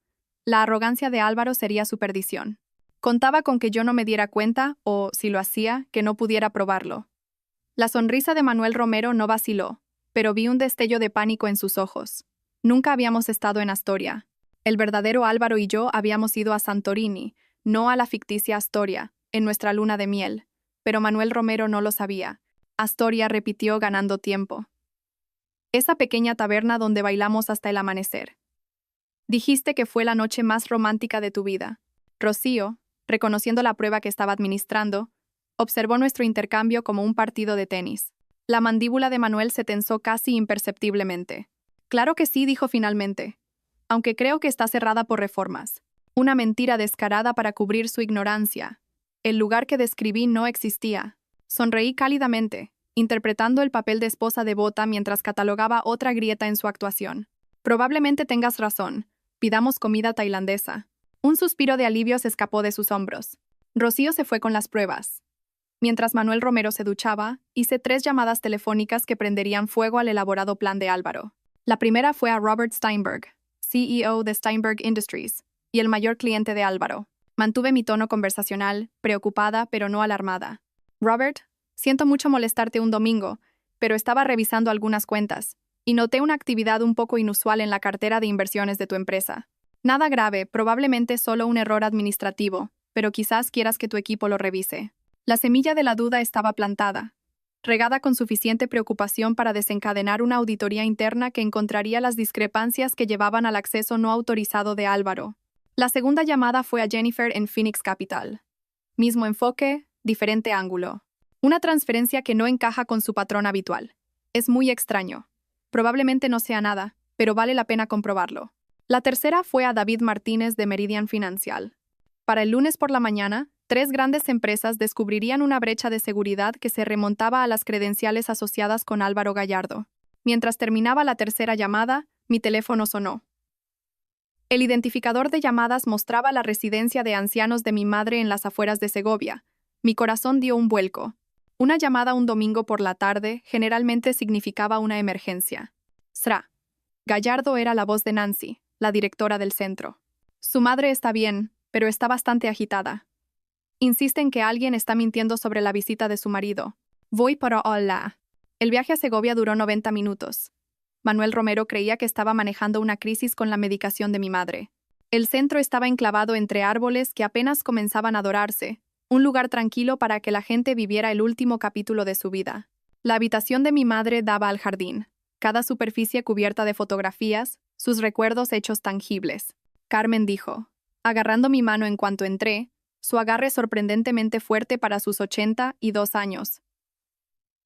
La arrogancia de Álvaro sería su perdición. Contaba con que yo no me diera cuenta o, si lo hacía, que no pudiera probarlo. La sonrisa de Manuel Romero no vaciló, pero vi un destello de pánico en sus ojos. Nunca habíamos estado en Astoria. El verdadero Álvaro y yo habíamos ido a Santorini, no a la ficticia Astoria, en nuestra luna de miel, pero Manuel Romero no lo sabía. Astoria, repitió ganando tiempo. Esa pequeña taberna donde bailamos hasta el amanecer. Dijiste que fue la noche más romántica de tu vida. Rocío, reconociendo la prueba que estaba administrando, observó nuestro intercambio como un partido de tenis. La mandíbula de Manuel se tensó casi imperceptiblemente. Claro que sí, dijo finalmente, aunque creo que está cerrada por reformas. Una mentira descarada para cubrir su ignorancia. El lugar que describí no existía. Sonreí cálidamente, interpretando el papel de esposa devota mientras catalogaba otra grieta en su actuación. Probablemente tengas razón. Pidamos comida tailandesa. Un suspiro de alivio se escapó de sus hombros. Rocío se fue con las pruebas. Mientras Manuel Romero se duchaba, hice 3 llamadas telefónicas que prenderían fuego al elaborado plan de Álvaro. La primera fue a Robert Steinberg, CEO de Steinberg Industries, y el mayor cliente de Álvaro. Mantuve mi tono conversacional, preocupada pero no alarmada. Robert, siento mucho molestarte un domingo, pero estaba revisando algunas cuentas, y noté una actividad un poco inusual en la cartera de inversiones de tu empresa. Nada grave, probablemente solo un error administrativo, pero quizás quieras que tu equipo lo revise. La semilla de la duda estaba plantada, regada con suficiente preocupación para desencadenar una auditoría interna que encontraría las discrepancias que llevaban al acceso no autorizado de Álvaro. La segunda llamada fue a Jennifer en Phoenix Capital. Mismo enfoque, diferente ángulo. Una transferencia que no encaja con su patrón habitual. Es muy extraño. Probablemente no sea nada, pero vale la pena comprobarlo. La tercera fue a David Martínez de Meridian Financial. Para el lunes por la mañana, 3 grandes empresas descubrirían una brecha de seguridad que se remontaba a las credenciales asociadas con Álvaro Gallardo. Mientras terminaba la tercera llamada, mi teléfono sonó. El identificador de llamadas mostraba la residencia de ancianos de mi madre en las afueras de Segovia. Mi corazón dio un vuelco. Una llamada un domingo por la tarde generalmente significaba una emergencia. Sra. Gallardo era la voz de Nancy, la directora del centro. Su madre está bien, pero está bastante agitada. Insiste en que alguien está mintiendo sobre la visita de su marido. Voy para hola. El viaje a Segovia duró 90 minutos. Manuel Romero creía que estaba manejando una crisis con la medicación de mi madre. El centro estaba enclavado entre árboles que apenas comenzaban a dorarse, un lugar tranquilo para que la gente viviera el último capítulo de su vida. La habitación de mi madre daba al jardín, cada superficie cubierta de fotografías, sus recuerdos hechos tangibles. Carmen dijo, agarrando mi mano en cuanto entré, su agarre sorprendentemente fuerte para sus 82 años.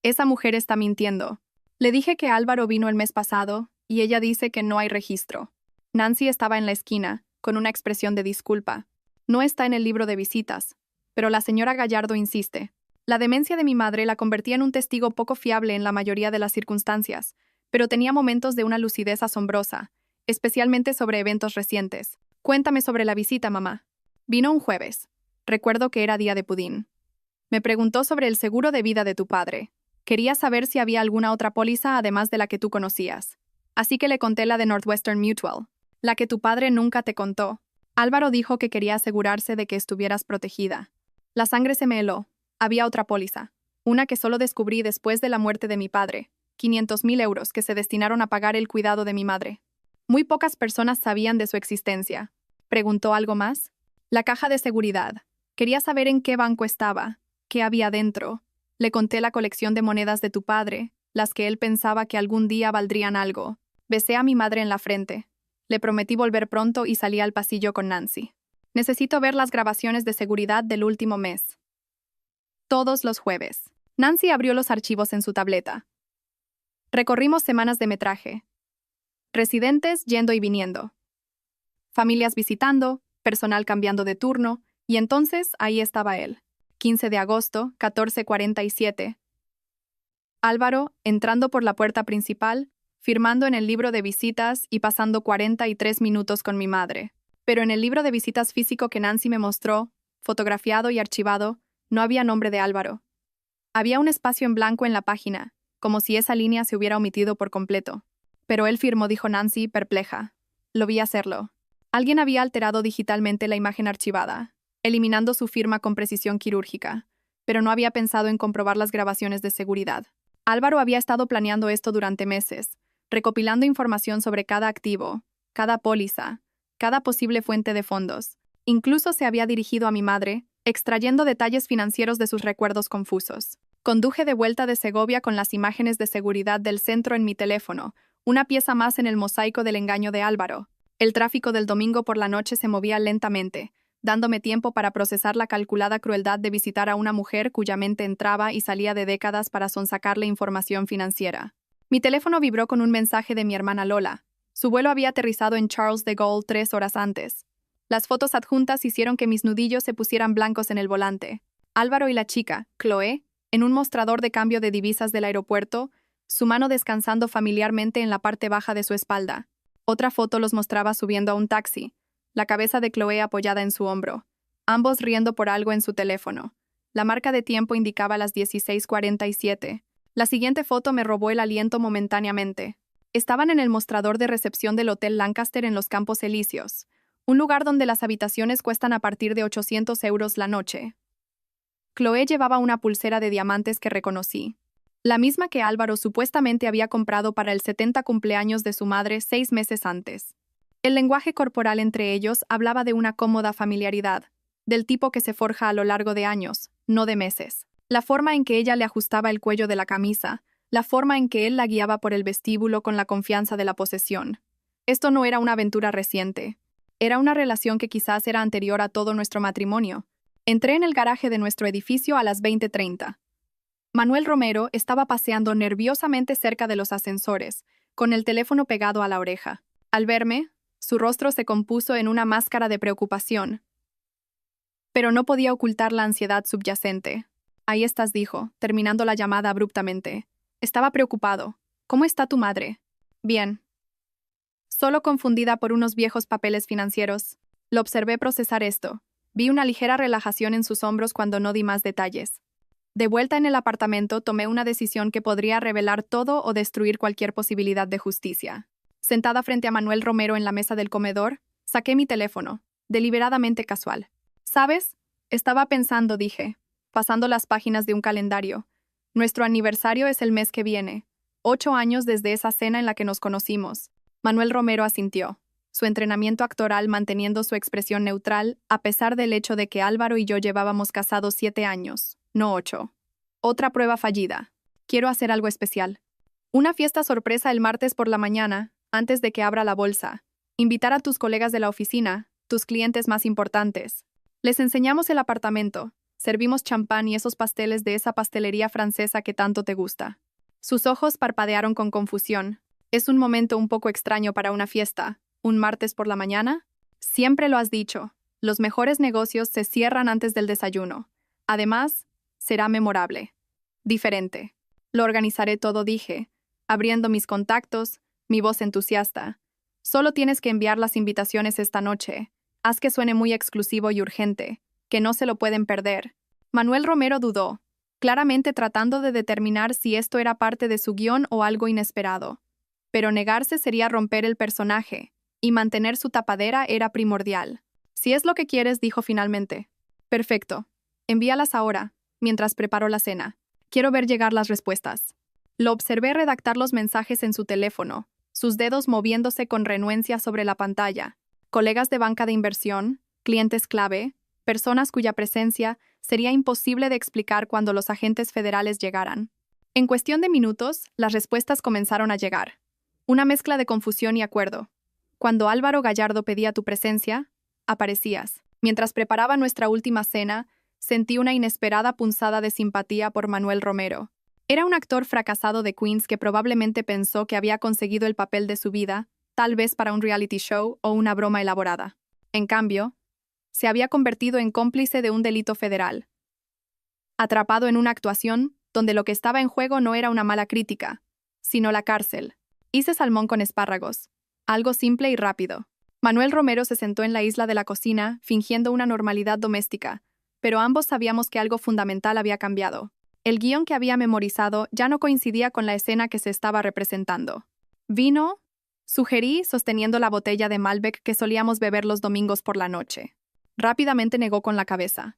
Esa mujer está mintiendo. Le dije que Álvaro vino el mes pasado, y ella dice que no hay registro. Nancy estaba en la esquina, con una expresión de disculpa. No está en el libro de visitas. Pero la señora Gallardo insiste. La demencia de mi madre la convertía en un testigo poco fiable en la mayoría de las circunstancias, pero tenía momentos de una lucidez asombrosa, especialmente sobre eventos recientes. Cuéntame sobre la visita, mamá. Vino un jueves. Recuerdo que era día de pudín. Me preguntó sobre el seguro de vida de tu padre. Quería saber si había alguna otra póliza además de la que tú conocías. Así que le conté la de Northwestern Mutual, la que tu padre nunca te contó. Álvaro dijo que quería asegurarse de que estuvieras protegida. La sangre se me heló. Había otra póliza, una que solo descubrí después de la muerte de mi padre, 500,000 euros que se destinaron a pagar el cuidado de mi madre. Muy pocas personas sabían de su existencia. ¿Preguntó algo más? La caja de seguridad. Quería saber en qué banco estaba, qué había dentro. Le conté la colección de monedas de tu padre, las que él pensaba que algún día valdrían algo. Besé a mi madre en la frente. Le prometí volver pronto y salí al pasillo con Nancy. Necesito ver las grabaciones de seguridad del último mes. Todos los jueves. Nancy abrió los archivos en su tableta. Recorrimos semanas de metraje. Residentes yendo y viniendo. Familias visitando, personal cambiando de turno, y entonces ahí estaba él. 15 de agosto, 14:47. Álvaro, entrando por la puerta principal, firmando en el libro de visitas y pasando 43 minutos con mi madre. Pero en el libro de visitas físico que Nancy me mostró, fotografiado y archivado, no había nombre de Álvaro. Había un espacio en blanco en la página, como si esa línea se hubiera omitido por completo. Pero él firmó, dijo Nancy, perpleja. Lo vi hacerlo. Alguien había alterado digitalmente la imagen archivada, eliminando su firma con precisión quirúrgica, pero no había pensado en comprobar las grabaciones de seguridad. Álvaro había estado planeando esto durante meses, recopilando información sobre cada activo, cada póliza, cada posible fuente de fondos. Incluso se había dirigido a mi madre, extrayendo detalles financieros de sus recuerdos confusos. Conduje de vuelta de Segovia con las imágenes de seguridad del centro en mi teléfono, una pieza más en el mosaico del engaño de Álvaro. El tráfico del domingo por la noche se movía lentamente, dándome tiempo para procesar la calculada crueldad de visitar a una mujer cuya mente entraba y salía de décadas para sonsacarle información financiera. Mi teléfono vibró con un mensaje de mi hermana Lola. Su vuelo había aterrizado en Charles de Gaulle 3 horas antes. Las fotos adjuntas hicieron que mis nudillos se pusieran blancos en el volante. Álvaro y la chica, Chloé, en un mostrador de cambio de divisas del aeropuerto, su mano descansando familiarmente en la parte baja de su espalda. Otra foto los mostraba subiendo a un taxi, la cabeza de Chloé apoyada en su hombro, ambos riendo por algo en su teléfono. La marca de tiempo indicaba las 16:47. La siguiente foto me robó el aliento momentáneamente. Estaban en el mostrador de recepción del Hotel Lancaster en los Campos Elíseos, un lugar donde las habitaciones cuestan a partir de 800 euros la noche. Chloé llevaba una pulsera de diamantes que reconocí, la misma que Álvaro supuestamente había comprado para el 70 cumpleaños de su madre 6 meses antes. El lenguaje corporal entre ellos hablaba de una cómoda familiaridad, del tipo que se forja a lo largo de años, no de meses. La forma en que ella le ajustaba el cuello de la camisa, la forma en que él la guiaba por el vestíbulo con la confianza de la posesión. Esto no era una aventura reciente. Era una relación que quizás era anterior a todo nuestro matrimonio. Entré en el garaje de nuestro edificio a las 20:30. Manuel Romero estaba paseando nerviosamente cerca de los ascensores, con el teléfono pegado a la oreja. Al verme, su rostro se compuso en una máscara de preocupación. Pero no podía ocultar la ansiedad subyacente. Ahí estás, dijo, terminando la llamada abruptamente. Estaba preocupado. ¿Cómo está tu madre? Bien. Solo confundida por unos viejos papeles financieros. Lo observé procesar esto. Vi una ligera relajación en sus hombros cuando no di más detalles. De vuelta en el apartamento, tomé una decisión que podría revelar todo o destruir cualquier posibilidad de justicia. Sentada frente a Manuel Romero en la mesa del comedor, saqué mi teléfono, deliberadamente casual. ¿Sabes? Estaba pensando, dije, pasando las páginas de un calendario. Nuestro aniversario es el mes que viene. 8 años desde esa cena en la que nos conocimos. Manuel Romero asintió, su entrenamiento actoral manteniendo su expresión neutral, a pesar del hecho de que Álvaro y yo llevábamos casados 7 años, no 8. Otra prueba fallida. Quiero hacer algo especial. Una fiesta sorpresa el martes por la mañana, antes de que abra la bolsa. Invitar a tus colegas de la oficina, tus clientes más importantes. Les enseñamos el apartamento, servimos champán y esos pasteles de esa pastelería francesa que tanto te gusta. Sus ojos parpadearon con confusión. ¿Es un momento un poco extraño para una fiesta? ¿Un martes por la mañana? Siempre lo has dicho, los mejores negocios se cierran antes del desayuno. Además, será memorable. Diferente. Lo organizaré todo, dije, abriendo mis contactos, mi voz entusiasta. Solo tienes que enviar las invitaciones esta noche. Haz que suene muy exclusivo y urgente, que no se lo pueden perder. Manuel Romero dudó, claramente tratando de determinar si esto era parte de su guión o algo inesperado. Pero negarse sería romper el personaje, y mantener su tapadera era primordial. Si es lo que quieres, dijo finalmente. Perfecto. Envíalas ahora, mientras preparo la cena. Quiero ver llegar las respuestas. Lo observé redactar los mensajes en su teléfono, sus dedos moviéndose con renuencia sobre la pantalla. Colegas de banca de inversión, clientes clave, personas cuya presencia sería imposible de explicar cuando los agentes federales llegaran. En cuestión de minutos, las respuestas comenzaron a llegar. Una mezcla de confusión y acuerdo. Cuando Álvaro Gallardo pedía tu presencia, aparecías. Mientras preparaba nuestra última cena, sentí una inesperada punzada de simpatía por Manuel Romero. Era un actor fracasado de Queens que probablemente pensó que había conseguido el papel de su vida, tal vez para un reality show o una broma elaborada. En cambio, se había convertido en cómplice de un delito federal. Atrapado en una actuación donde lo que estaba en juego no era una mala crítica, sino la cárcel. Hice salmón con espárragos. Algo simple y rápido. Manuel Romero se sentó en la isla de la cocina, fingiendo una normalidad doméstica, pero ambos sabíamos que algo fundamental había cambiado. El guión que había memorizado ya no coincidía con la escena que se estaba representando. ¿Vino? Sugerí, sosteniendo la botella de Malbec que solíamos beber los domingos por la noche. Rápidamente negó con la cabeza.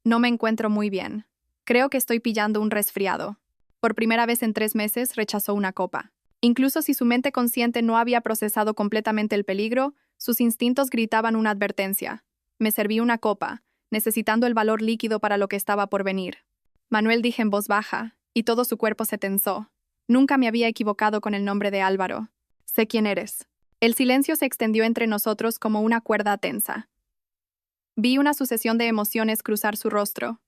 No me encuentro muy bien. Creo que estoy pillando un resfriado. Por primera vez en 3 meses rechazó una copa. Incluso si su mente consciente no había procesado completamente el peligro, sus instintos gritaban una advertencia. Me serví una copa, necesitando el valor líquido para lo que estaba por venir. Manuel, dije en voz baja, y todo su cuerpo se tensó. Nunca me había equivocado con el nombre de Álvaro. Sé quién eres. El silencio se extendió entre nosotros como una cuerda tensa. Vi una sucesión de emociones cruzar su rostro.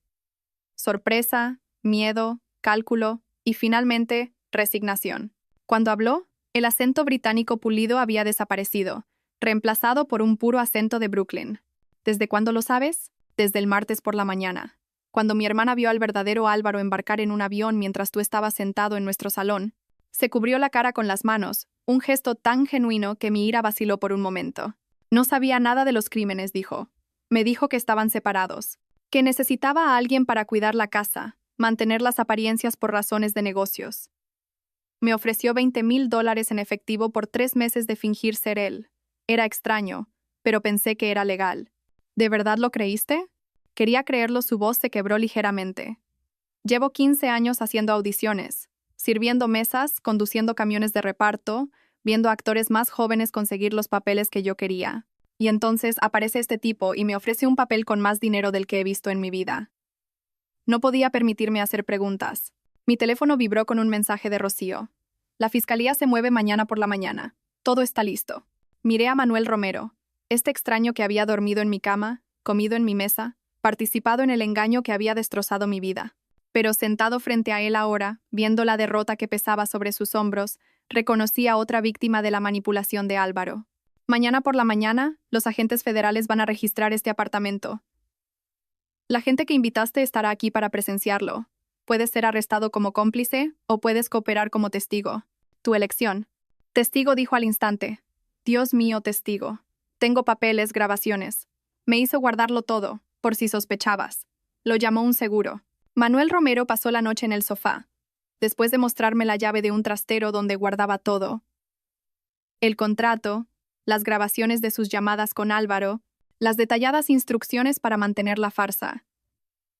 Sorpresa, miedo, cálculo y finalmente, resignación. Cuando habló, el acento británico pulido había desaparecido, reemplazado por un puro acento de Brooklyn. ¿Desde cuándo lo sabes? Desde el martes por la mañana. Cuando mi hermana vio al verdadero Álvaro embarcar en un avión mientras tú estabas sentado en nuestro salón, se cubrió la cara con las manos, un gesto tan genuino que mi ira vaciló por un momento. No sabía nada de los crímenes, dijo. Me dijo que estaban separados, que necesitaba a alguien para cuidar la casa, mantener las apariencias por razones de negocios. Me ofreció $20,000 en efectivo por 3 meses de fingir ser él. Era extraño, pero pensé que era legal. ¿De verdad lo creíste? Quería creerlo, su voz se quebró ligeramente. Llevo 15 años haciendo audiciones, sirviendo mesas, conduciendo camiones de reparto, viendo a actores más jóvenes conseguir los papeles que yo quería. Y entonces aparece este tipo y me ofrece un papel con más dinero del que he visto en mi vida. No podía permitirme hacer preguntas. Mi teléfono vibró con un mensaje de Rocío. La fiscalía se mueve mañana por la mañana. Todo está listo. Miré a Manuel Romero, este extraño que había dormido en mi cama, comido en mi mesa, participado en el engaño que había destrozado mi vida. Pero sentado frente a él ahora, viendo la derrota que pesaba sobre sus hombros, reconocí a otra víctima de la manipulación de Álvaro. Mañana por la mañana, los agentes federales van a registrar este apartamento. La gente que invitaste estará aquí para presenciarlo. Puedes ser arrestado como cómplice o puedes cooperar como testigo. Tu elección. Testigo, dijo al instante. Dios mío, testigo. Tengo papeles, grabaciones. Me hizo guardarlo todo, por si sospechabas. Lo llamó un seguro. Manuel Romero pasó la noche en el sofá, después de mostrarme la llave de un trastero donde guardaba todo. El contrato, las grabaciones de sus llamadas con Álvaro, las detalladas instrucciones para mantener la farsa.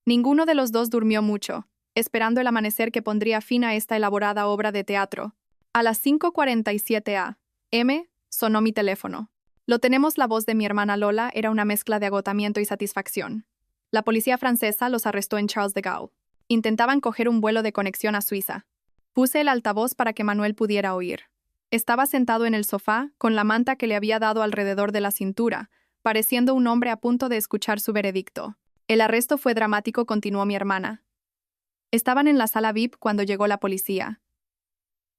Ninguno de los dos durmió mucho, esperando el amanecer que pondría fin a esta elaborada obra de teatro. A las 5:47 a.m. sonó mi teléfono. Lo tenemos, la voz de mi hermana Lola era una mezcla de agotamiento y satisfacción. La policía francesa los arrestó en Charles de Gaulle. Intentaban coger un vuelo de conexión a Suiza. Puse el altavoz para que Manuel pudiera oír. Estaba sentado en el sofá, con la manta que le había dado alrededor de la cintura, pareciendo un hombre a punto de escuchar su veredicto. El arresto fue dramático, continuó mi hermana. Estaban en la sala VIP cuando llegó la policía.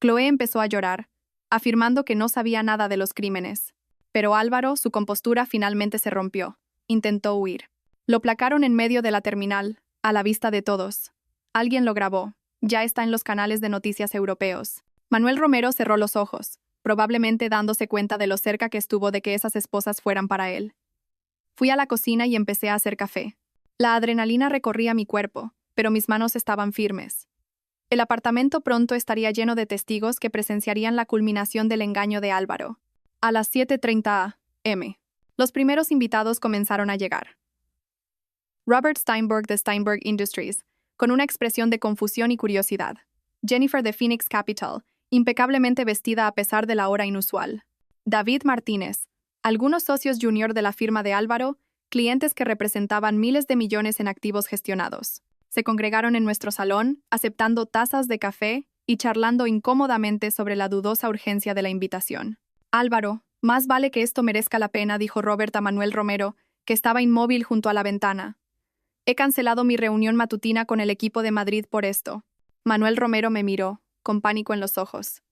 Chloé empezó a llorar, afirmando que no sabía nada de los crímenes. Pero Álvaro, su compostura finalmente se rompió. Intentó huir. Lo placaron en medio de la terminal, a la vista de todos. Alguien lo grabó. Ya está en los canales de noticias europeos. Manuel Romero cerró los ojos, probablemente dándose cuenta de lo cerca que estuvo de que esas esposas fueran para él. Fui a la cocina y empecé a hacer café. La adrenalina recorría mi cuerpo, pero mis manos estaban firmes. El apartamento pronto estaría lleno de testigos que presenciarían la culminación del engaño de Álvaro. A las 7:30 am. Los primeros invitados comenzaron a llegar. Robert Steinberg de Steinberg Industries, con una expresión de confusión y curiosidad. Jennifer de Phoenix Capital, impecablemente vestida a pesar de la hora inusual. David Martínez, algunos socios junior de la firma de Álvaro, clientes que representaban miles de millones en activos gestionados. Se congregaron en nuestro salón, aceptando tazas de café y charlando incómodamente sobre la dudosa urgencia de la invitación. Álvaro, más vale que esto merezca la pena, dijo Robert a Manuel Romero, que estaba inmóvil junto a la ventana. He cancelado mi reunión matutina con el equipo de Madrid por esto. Manuel Romero me miró, con pánico en los ojos.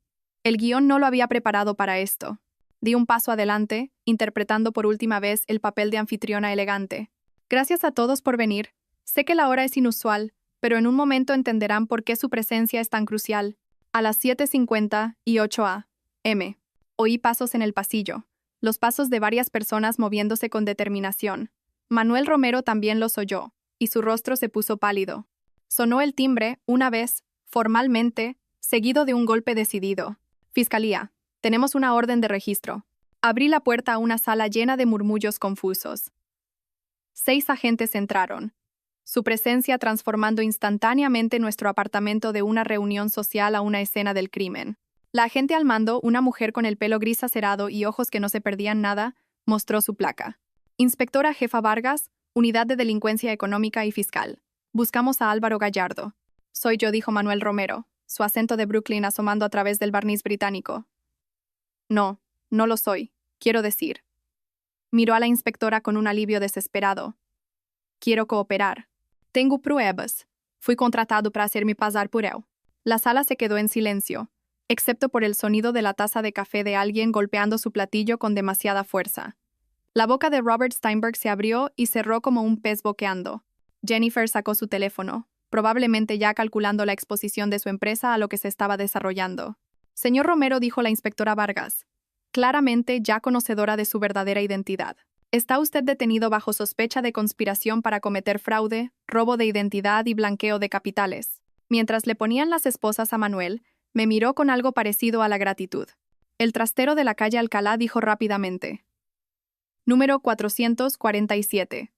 El guión no lo había preparado para esto. Di un paso adelante, interpretando por última vez el papel de anfitriona elegante. Gracias a todos por venir. Sé que la hora es inusual, pero en un momento entenderán por qué su presencia es tan crucial. A las 7:58 am. Oí pasos en el pasillo, los pasos de varias personas moviéndose con determinación. Manuel Romero también los oyó, y su rostro se puso pálido. Sonó el timbre, una vez, formalmente, seguido de un golpe decidido. Fiscalía, tenemos una orden de registro. Abrí la puerta a una sala llena de murmullos confusos. 6 agentes entraron, su presencia transformando instantáneamente nuestro apartamento de una reunión social a una escena del crimen. La agente al mando, una mujer con el pelo gris acerado y ojos que no se perdían nada, mostró su placa. Inspectora Jefa Vargas, Unidad de Delincuencia Económica y Fiscal. Buscamos a Álvaro Gallardo. Soy yo, dijo Manuel Romero, su acento de Brooklyn asomando a través del barniz británico. No, no lo soy, quiero decir. Miró a la inspectora con un alivio desesperado. Quiero cooperar. Tengo pruebas. Fui contratado para hacerme pasar por él. La sala se quedó en silencio, excepto por el sonido de la taza de café de alguien golpeando su platillo con demasiada fuerza. La boca de Robert Steinberg se abrió y cerró como un pez boqueando. Jennifer sacó su teléfono, probablemente ya calculando la exposición de su empresa a lo que se estaba desarrollando. Señor Romero, dijo la inspectora Vargas, claramente ya conocedora de su verdadera identidad. Está usted detenido bajo sospecha de conspiración para cometer fraude, robo de identidad y blanqueo de capitales. Mientras le ponían las esposas a Manuel, me miró con algo parecido a la gratitud. El trastero de la calle Alcalá, dijo rápidamente. Número 447.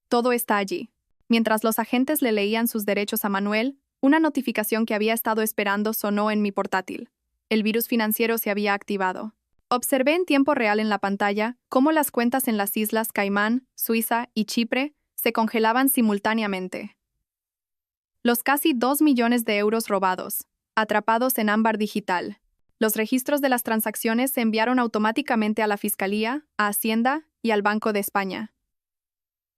Todo está allí. Mientras los agentes le leían sus derechos a Manuel, una notificación que había estado esperando sonó en mi portátil. El virus financiero se había activado. Observé en tiempo real en la pantalla cómo las cuentas en las islas Caimán, Suiza y Chipre se congelaban simultáneamente. Los casi 2 millones de euros robados, atrapados en ámbar digital. Los registros de las transacciones se enviaron automáticamente a la Fiscalía, a Hacienda y al Banco de España.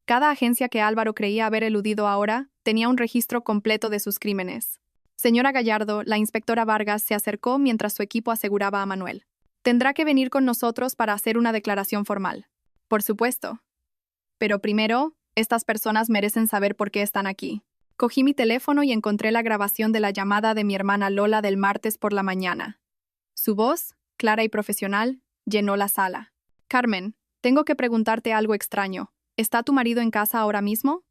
Cada agencia que Álvaro creía haber eludido ahora tenía un registro completo de sus crímenes. Señora Gallardo, la inspectora Vargas se acercó mientras su equipo aseguraba a Manuel. Tendrá que venir con nosotros para hacer una declaración formal. Por supuesto. Pero primero, estas personas merecen saber por qué están aquí. Cogí mi teléfono y encontré la grabación de la llamada de mi hermana Lola del martes por la mañana. Su voz, clara y profesional, llenó la sala. Carmen, tengo que preguntarte algo extraño. ¿Está tu marido en casa ahora mismo?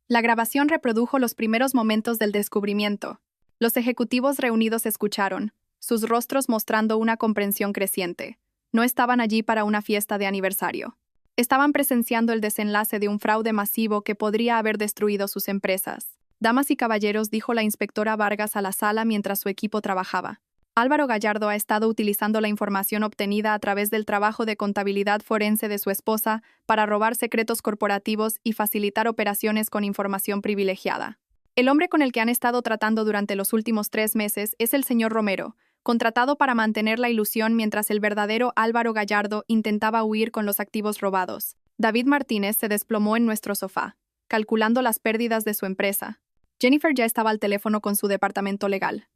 La grabación reprodujo los primeros momentos del descubrimiento. Los ejecutivos reunidos escucharon, sus rostros mostrando una comprensión creciente. No estaban allí para una fiesta de aniversario. Estaban presenciando el desenlace de un fraude masivo que podría haber destruido sus empresas. Damas y caballeros, dijo la inspectora Vargas a la sala mientras su equipo trabajaba. Álvaro Gallardo ha estado utilizando la información obtenida a través del trabajo de contabilidad forense de su esposa para robar secretos corporativos y facilitar operaciones con información privilegiada. El hombre con el que han estado tratando durante los últimos 3 meses es el señor Romero, contratado para mantener la ilusión mientras el verdadero Álvaro Gallardo intentaba huir con los activos robados. David Martínez se desplomó en nuestro sofá, calculando las pérdidas de su empresa. Jennifer ya estaba al teléfono con su departamento legal.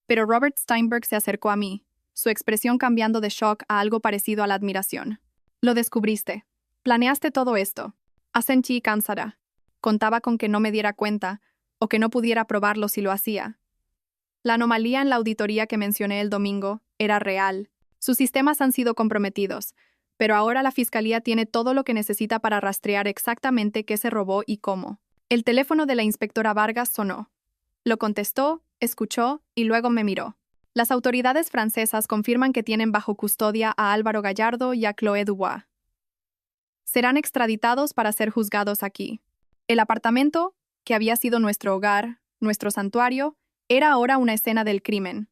Pero Robert Steinberg se acercó a mí, su expresión cambiando de shock a algo parecido a la admiración. Lo descubriste. Planeaste todo esto. Asentí cansada. Contaba con que no me diera cuenta, o que no pudiera probarlo si lo hacía. La anomalía en la auditoría que mencioné el domingo era real. Sus sistemas han sido comprometidos, pero ahora la fiscalía tiene todo lo que necesita para rastrear exactamente qué se robó y cómo. El teléfono de la inspectora Vargas sonó. Lo contestó, escuchó y luego me miró. Las autoridades francesas confirman que tienen bajo custodia a Álvaro Gallardo y a Chloé Dubois. Serán extraditados para ser juzgados aquí. El apartamento, que había sido nuestro hogar, nuestro santuario, era ahora una escena del crimen.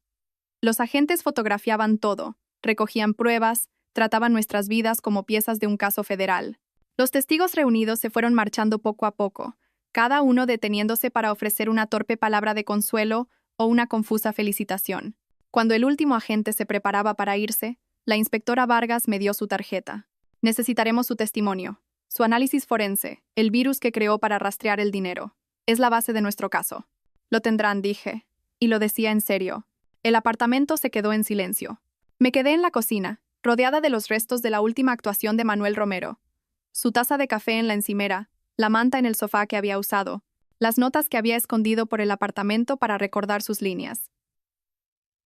Los agentes fotografiaban todo, recogían pruebas, trataban nuestras vidas como piezas de un caso federal. Los testigos reunidos se fueron marchando poco a poco, cada uno deteniéndose para ofrecer una torpe palabra de consuelo o una confusa felicitación. Cuando el último agente se preparaba para irse, la inspectora Vargas me dio su tarjeta. Necesitaremos su testimonio, su análisis forense, el virus que creó para rastrear el dinero. Es la base de nuestro caso. Lo tendrán, dije, y lo decía en serio. El apartamento se quedó en silencio. Me quedé en la cocina, rodeada de los restos de la última actuación de Manuel Romero. Su taza de café en la encimera, la manta en el sofá que había usado, las notas que había escondido por el apartamento para recordar sus líneas.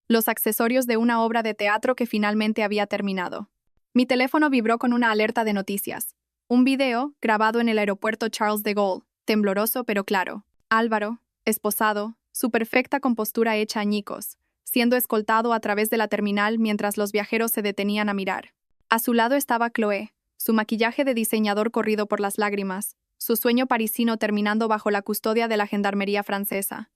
Los accesorios de una obra de teatro que finalmente había terminado. Mi teléfono vibró con una alerta de noticias. Un video, grabado en el aeropuerto Charles de Gaulle, tembloroso pero claro. Álvaro, esposado, su perfecta compostura hecha añicos, siendo escoltado a través de la terminal mientras los viajeros se detenían a mirar. A su lado estaba Chloé, su maquillaje de diseñador corrido por las lágrimas, su sueño parisino terminando bajo la custodia de la gendarmería francesa.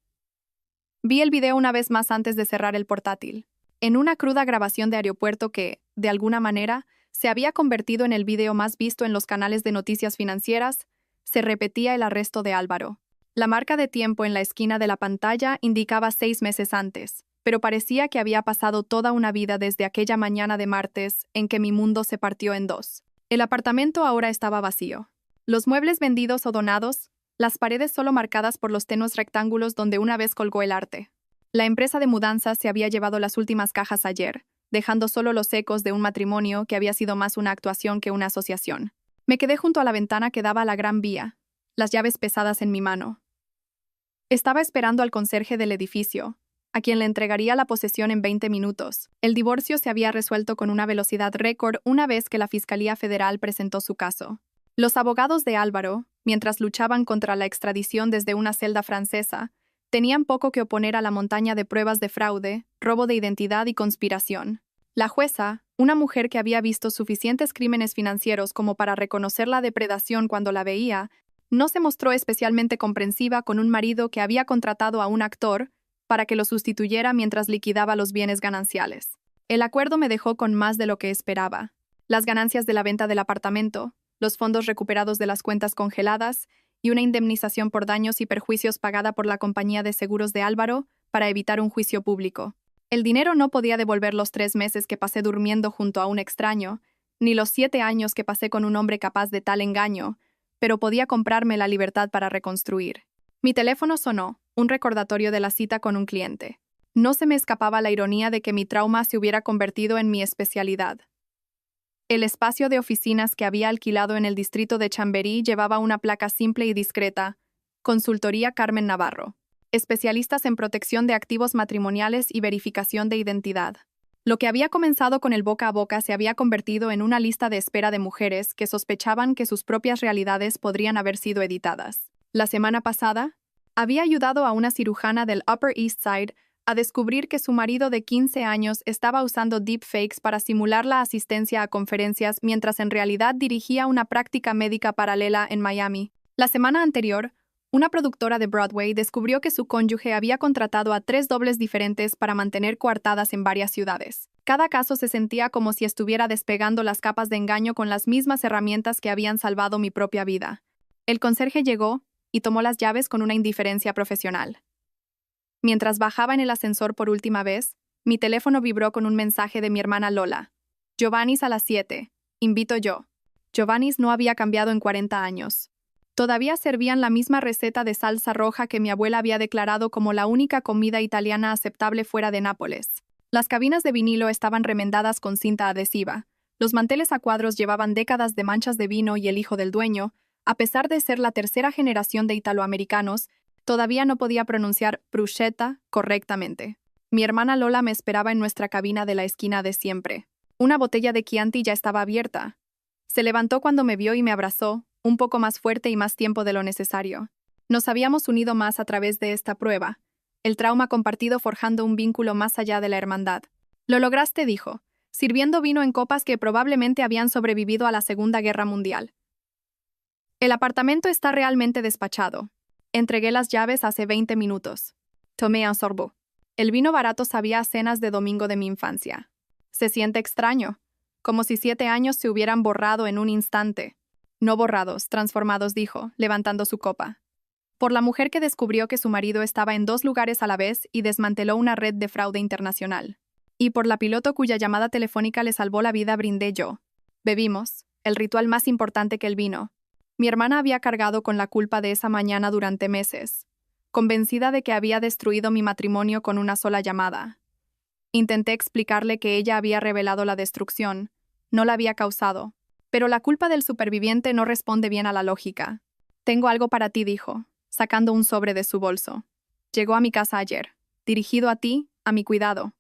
Vi el video una vez más antes de cerrar el portátil. En una cruda grabación de aeropuerto que, de alguna manera, se había convertido en el video más visto en los canales de noticias financieras, se repetía el arresto de Álvaro. La marca de tiempo en la esquina de la pantalla indicaba 6 meses antes, pero parecía que había pasado toda una vida desde aquella mañana de martes en que mi mundo se partió en dos. El apartamento ahora estaba vacío. Los muebles vendidos o donados, las paredes solo marcadas por los tenues rectángulos donde una vez colgó el arte. La empresa de mudanzas se había llevado las últimas cajas ayer, dejando solo los ecos de un matrimonio que había sido más una actuación que una asociación. Me quedé junto a la ventana que daba a la Gran Vía, las llaves pesadas en mi mano. Estaba esperando al conserje del edificio, a quien le entregaría la posesión en 20 minutos. El divorcio se había resuelto con una velocidad récord una vez que la Fiscalía Federal presentó su caso. Los abogados de Álvaro, mientras luchaban contra la extradición desde una celda francesa, tenían poco que oponer a la montaña de pruebas de fraude, robo de identidad y conspiración. La jueza, una mujer que había visto suficientes crímenes financieros como para reconocer la depredación cuando la veía, no se mostró especialmente comprensiva con un marido que había contratado a un actor para que lo sustituyera mientras liquidaba los bienes gananciales. El acuerdo me dejó con más de lo que esperaba. Las ganancias de la venta del apartamento, los fondos recuperados de las cuentas congeladas y una indemnización por daños y perjuicios pagada por la compañía de seguros de Álvaro para evitar un juicio público. El dinero no podía devolver los 3 meses que pasé durmiendo junto a un extraño, ni los 7 años que pasé con un hombre capaz de tal engaño, pero podía comprarme la libertad para reconstruir. Mi teléfono sonó, un recordatorio de la cita con un cliente. No se me escapaba la ironía de que mi trauma se hubiera convertido en mi especialidad. El espacio de oficinas que había alquilado en el distrito de Chamberí llevaba una placa simple y discreta: Consultoría Carmen Navarro. Especialistas en protección de activos matrimoniales y verificación de identidad. Lo que había comenzado con el boca a boca se había convertido en una lista de espera de mujeres que sospechaban que sus propias realidades podrían haber sido editadas. La semana pasada, había ayudado a una cirujana del Upper East Side a descubrir que su marido de 15 años estaba usando deepfakes para simular la asistencia a conferencias mientras en realidad dirigía una práctica médica paralela en Miami. La semana anterior, una productora de Broadway descubrió que su cónyuge había contratado a 3 dobles diferentes para mantener coartadas en varias ciudades. Cada caso se sentía como si estuviera despegando las capas de engaño con las mismas herramientas que habían salvado mi propia vida. El conserje llegó y tomó las llaves con una indiferencia profesional. Mientras bajaba en el ascensor por última vez, mi teléfono vibró con un mensaje de mi hermana Lola. Giovanni's a las 7. Invito yo. Giovanni's no había cambiado en 40 años. Todavía servían la misma receta de salsa roja que mi abuela había declarado como la única comida italiana aceptable fuera de Nápoles. Las cabinas de vinilo estaban remendadas con cinta adhesiva. Los manteles a cuadros llevaban décadas de manchas de vino y el hijo del dueño, a pesar de ser la tercera generación de italoamericanos, todavía no podía pronunciar bruschetta correctamente. Mi hermana Lola me esperaba en nuestra cabina de la esquina de siempre. Una botella de Chianti ya estaba abierta. Se levantó cuando me vio y me abrazó, un poco más fuerte y más tiempo de lo necesario. Nos habíamos unido más a través de esta prueba, el trauma compartido forjando un vínculo más allá de la hermandad. Lo lograste, dijo, sirviendo vino en copas que probablemente habían sobrevivido a la Segunda Guerra Mundial. El apartamento está realmente despachado. Entregué las llaves hace 20 minutos. Tomé un sorbo. El vino barato sabía a cenas de domingo de mi infancia. Se siente extraño, como si 7 años se hubieran borrado en un instante. No borrados, transformados, dijo, levantando su copa. Por la mujer que descubrió que su marido estaba en 2 lugares a la vez y desmanteló una red de fraude internacional. Y por la piloto cuya llamada telefónica le salvó la vida, brindé yo. Bebimos, el ritual más importante que el vino. Mi hermana había cargado con la culpa de esa mañana durante meses, convencida de que había destruido mi matrimonio con una sola llamada. Intenté explicarle que ella había revelado la destrucción, no la había causado, pero la culpa del superviviente no responde bien a la lógica. Tengo algo para ti, dijo, sacando un sobre de su bolso. Llegó a mi casa ayer, dirigido a ti, a mi cuidado.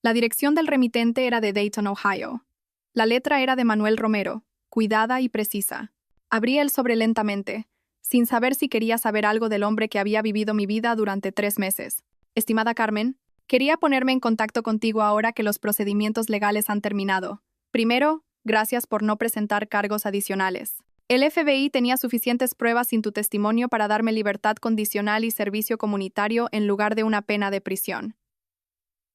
La dirección del remitente era de Dayton, Ohio. La letra era de Manuel Romero, cuidada y precisa. Abrí el sobre lentamente, sin saber si quería saber algo del hombre que había vivido mi vida durante 3 meses. Estimada Carmen, quería ponerme en contacto contigo ahora que los procedimientos legales han terminado. Primero, gracias por no presentar cargos adicionales. El FBI tenía suficientes pruebas sin tu testimonio para darme libertad condicional y servicio comunitario en lugar de una pena de prisión.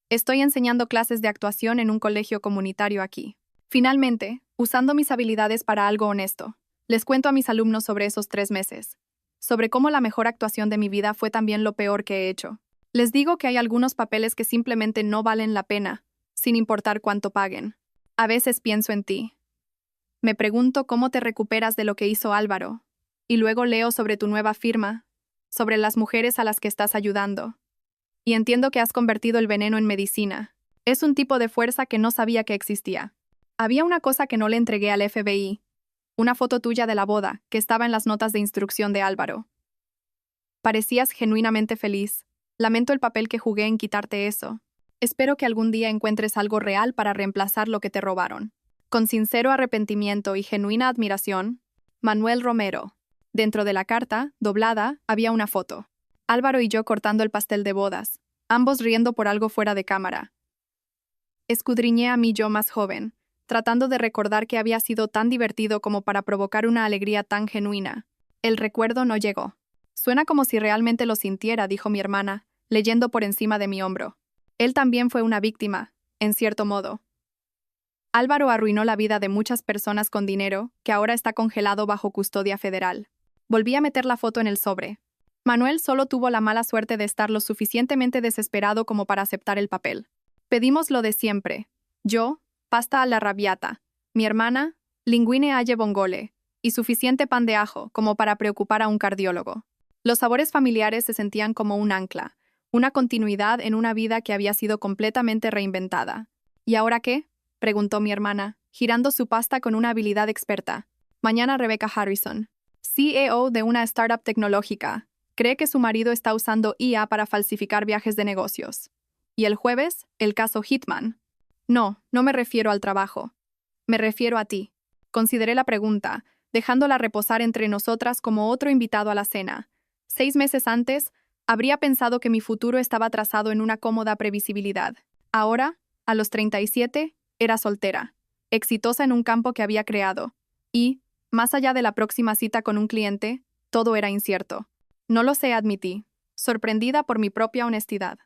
Estoy enseñando clases de actuación en un colegio comunitario aquí. Finalmente, usando mis habilidades para algo honesto, les cuento a mis alumnos sobre esos 3 meses, sobre cómo la mejor actuación de mi vida fue también lo peor que he hecho. Les digo que hay algunos papeles que simplemente no valen la pena, sin importar cuánto paguen. A veces pienso en ti. Me pregunto cómo te recuperas de lo que hizo Álvaro, y luego leo sobre tu nueva firma, sobre las mujeres a las que estás ayudando. Y entiendo que has convertido el veneno en medicina. Es un tipo de fuerza que no sabía que existía. Había una cosa que no le entregué al FBI. Una foto tuya de la boda, que estaba en las notas de instrucción de Álvaro. Parecías genuinamente feliz. Lamento el papel que jugué en quitarte eso. Espero que algún día encuentres algo real para reemplazar lo que te robaron. Con sincero arrepentimiento y genuina admiración, Manuel Romero. Dentro de la carta, doblada, había una foto. Álvaro y yo cortando el pastel de bodas, ambos riendo por algo fuera de cámara. Escudriñé a mi yo más joven, tratando de recordar que había sido tan divertido como para provocar una alegría tan genuina. El recuerdo no llegó. Suena como si realmente lo sintiera, dijo mi hermana, leyendo por encima de mi hombro. Él también fue una víctima, en cierto modo. Álvaro arruinó la vida de muchas personas con dinero, que ahora está congelado bajo custodia federal. Volví a meter la foto en el sobre. Manuel solo tuvo la mala suerte de estar lo suficientemente desesperado como para aceptar el papel. Pedimos lo de siempre. Yo, pasta alla arrabbiata. Mi hermana, linguine alle vongole. Y suficiente pan de ajo como para preocupar a un cardiólogo. Los sabores familiares se sentían como un ancla, una continuidad en una vida que había sido completamente reinventada. ¿Y ahora qué?, preguntó mi hermana, girando su pasta con una habilidad experta. Mañana Rebecca Harrison, CEO de una startup tecnológica, cree que su marido está usando IA para falsificar viajes de negocios. Y el jueves, el caso Hitman. No, no me refiero al trabajo. Me refiero a ti. Consideré la pregunta, dejándola reposar entre nosotras como otro invitado a la cena. 6 meses antes, habría pensado que mi futuro estaba trazado en una cómoda previsibilidad. Ahora, a los 37, era soltera, exitosa en un campo que había creado. Y, más allá de la próxima cita con un cliente, todo era incierto. No lo sé, admití, sorprendida por mi propia honestidad.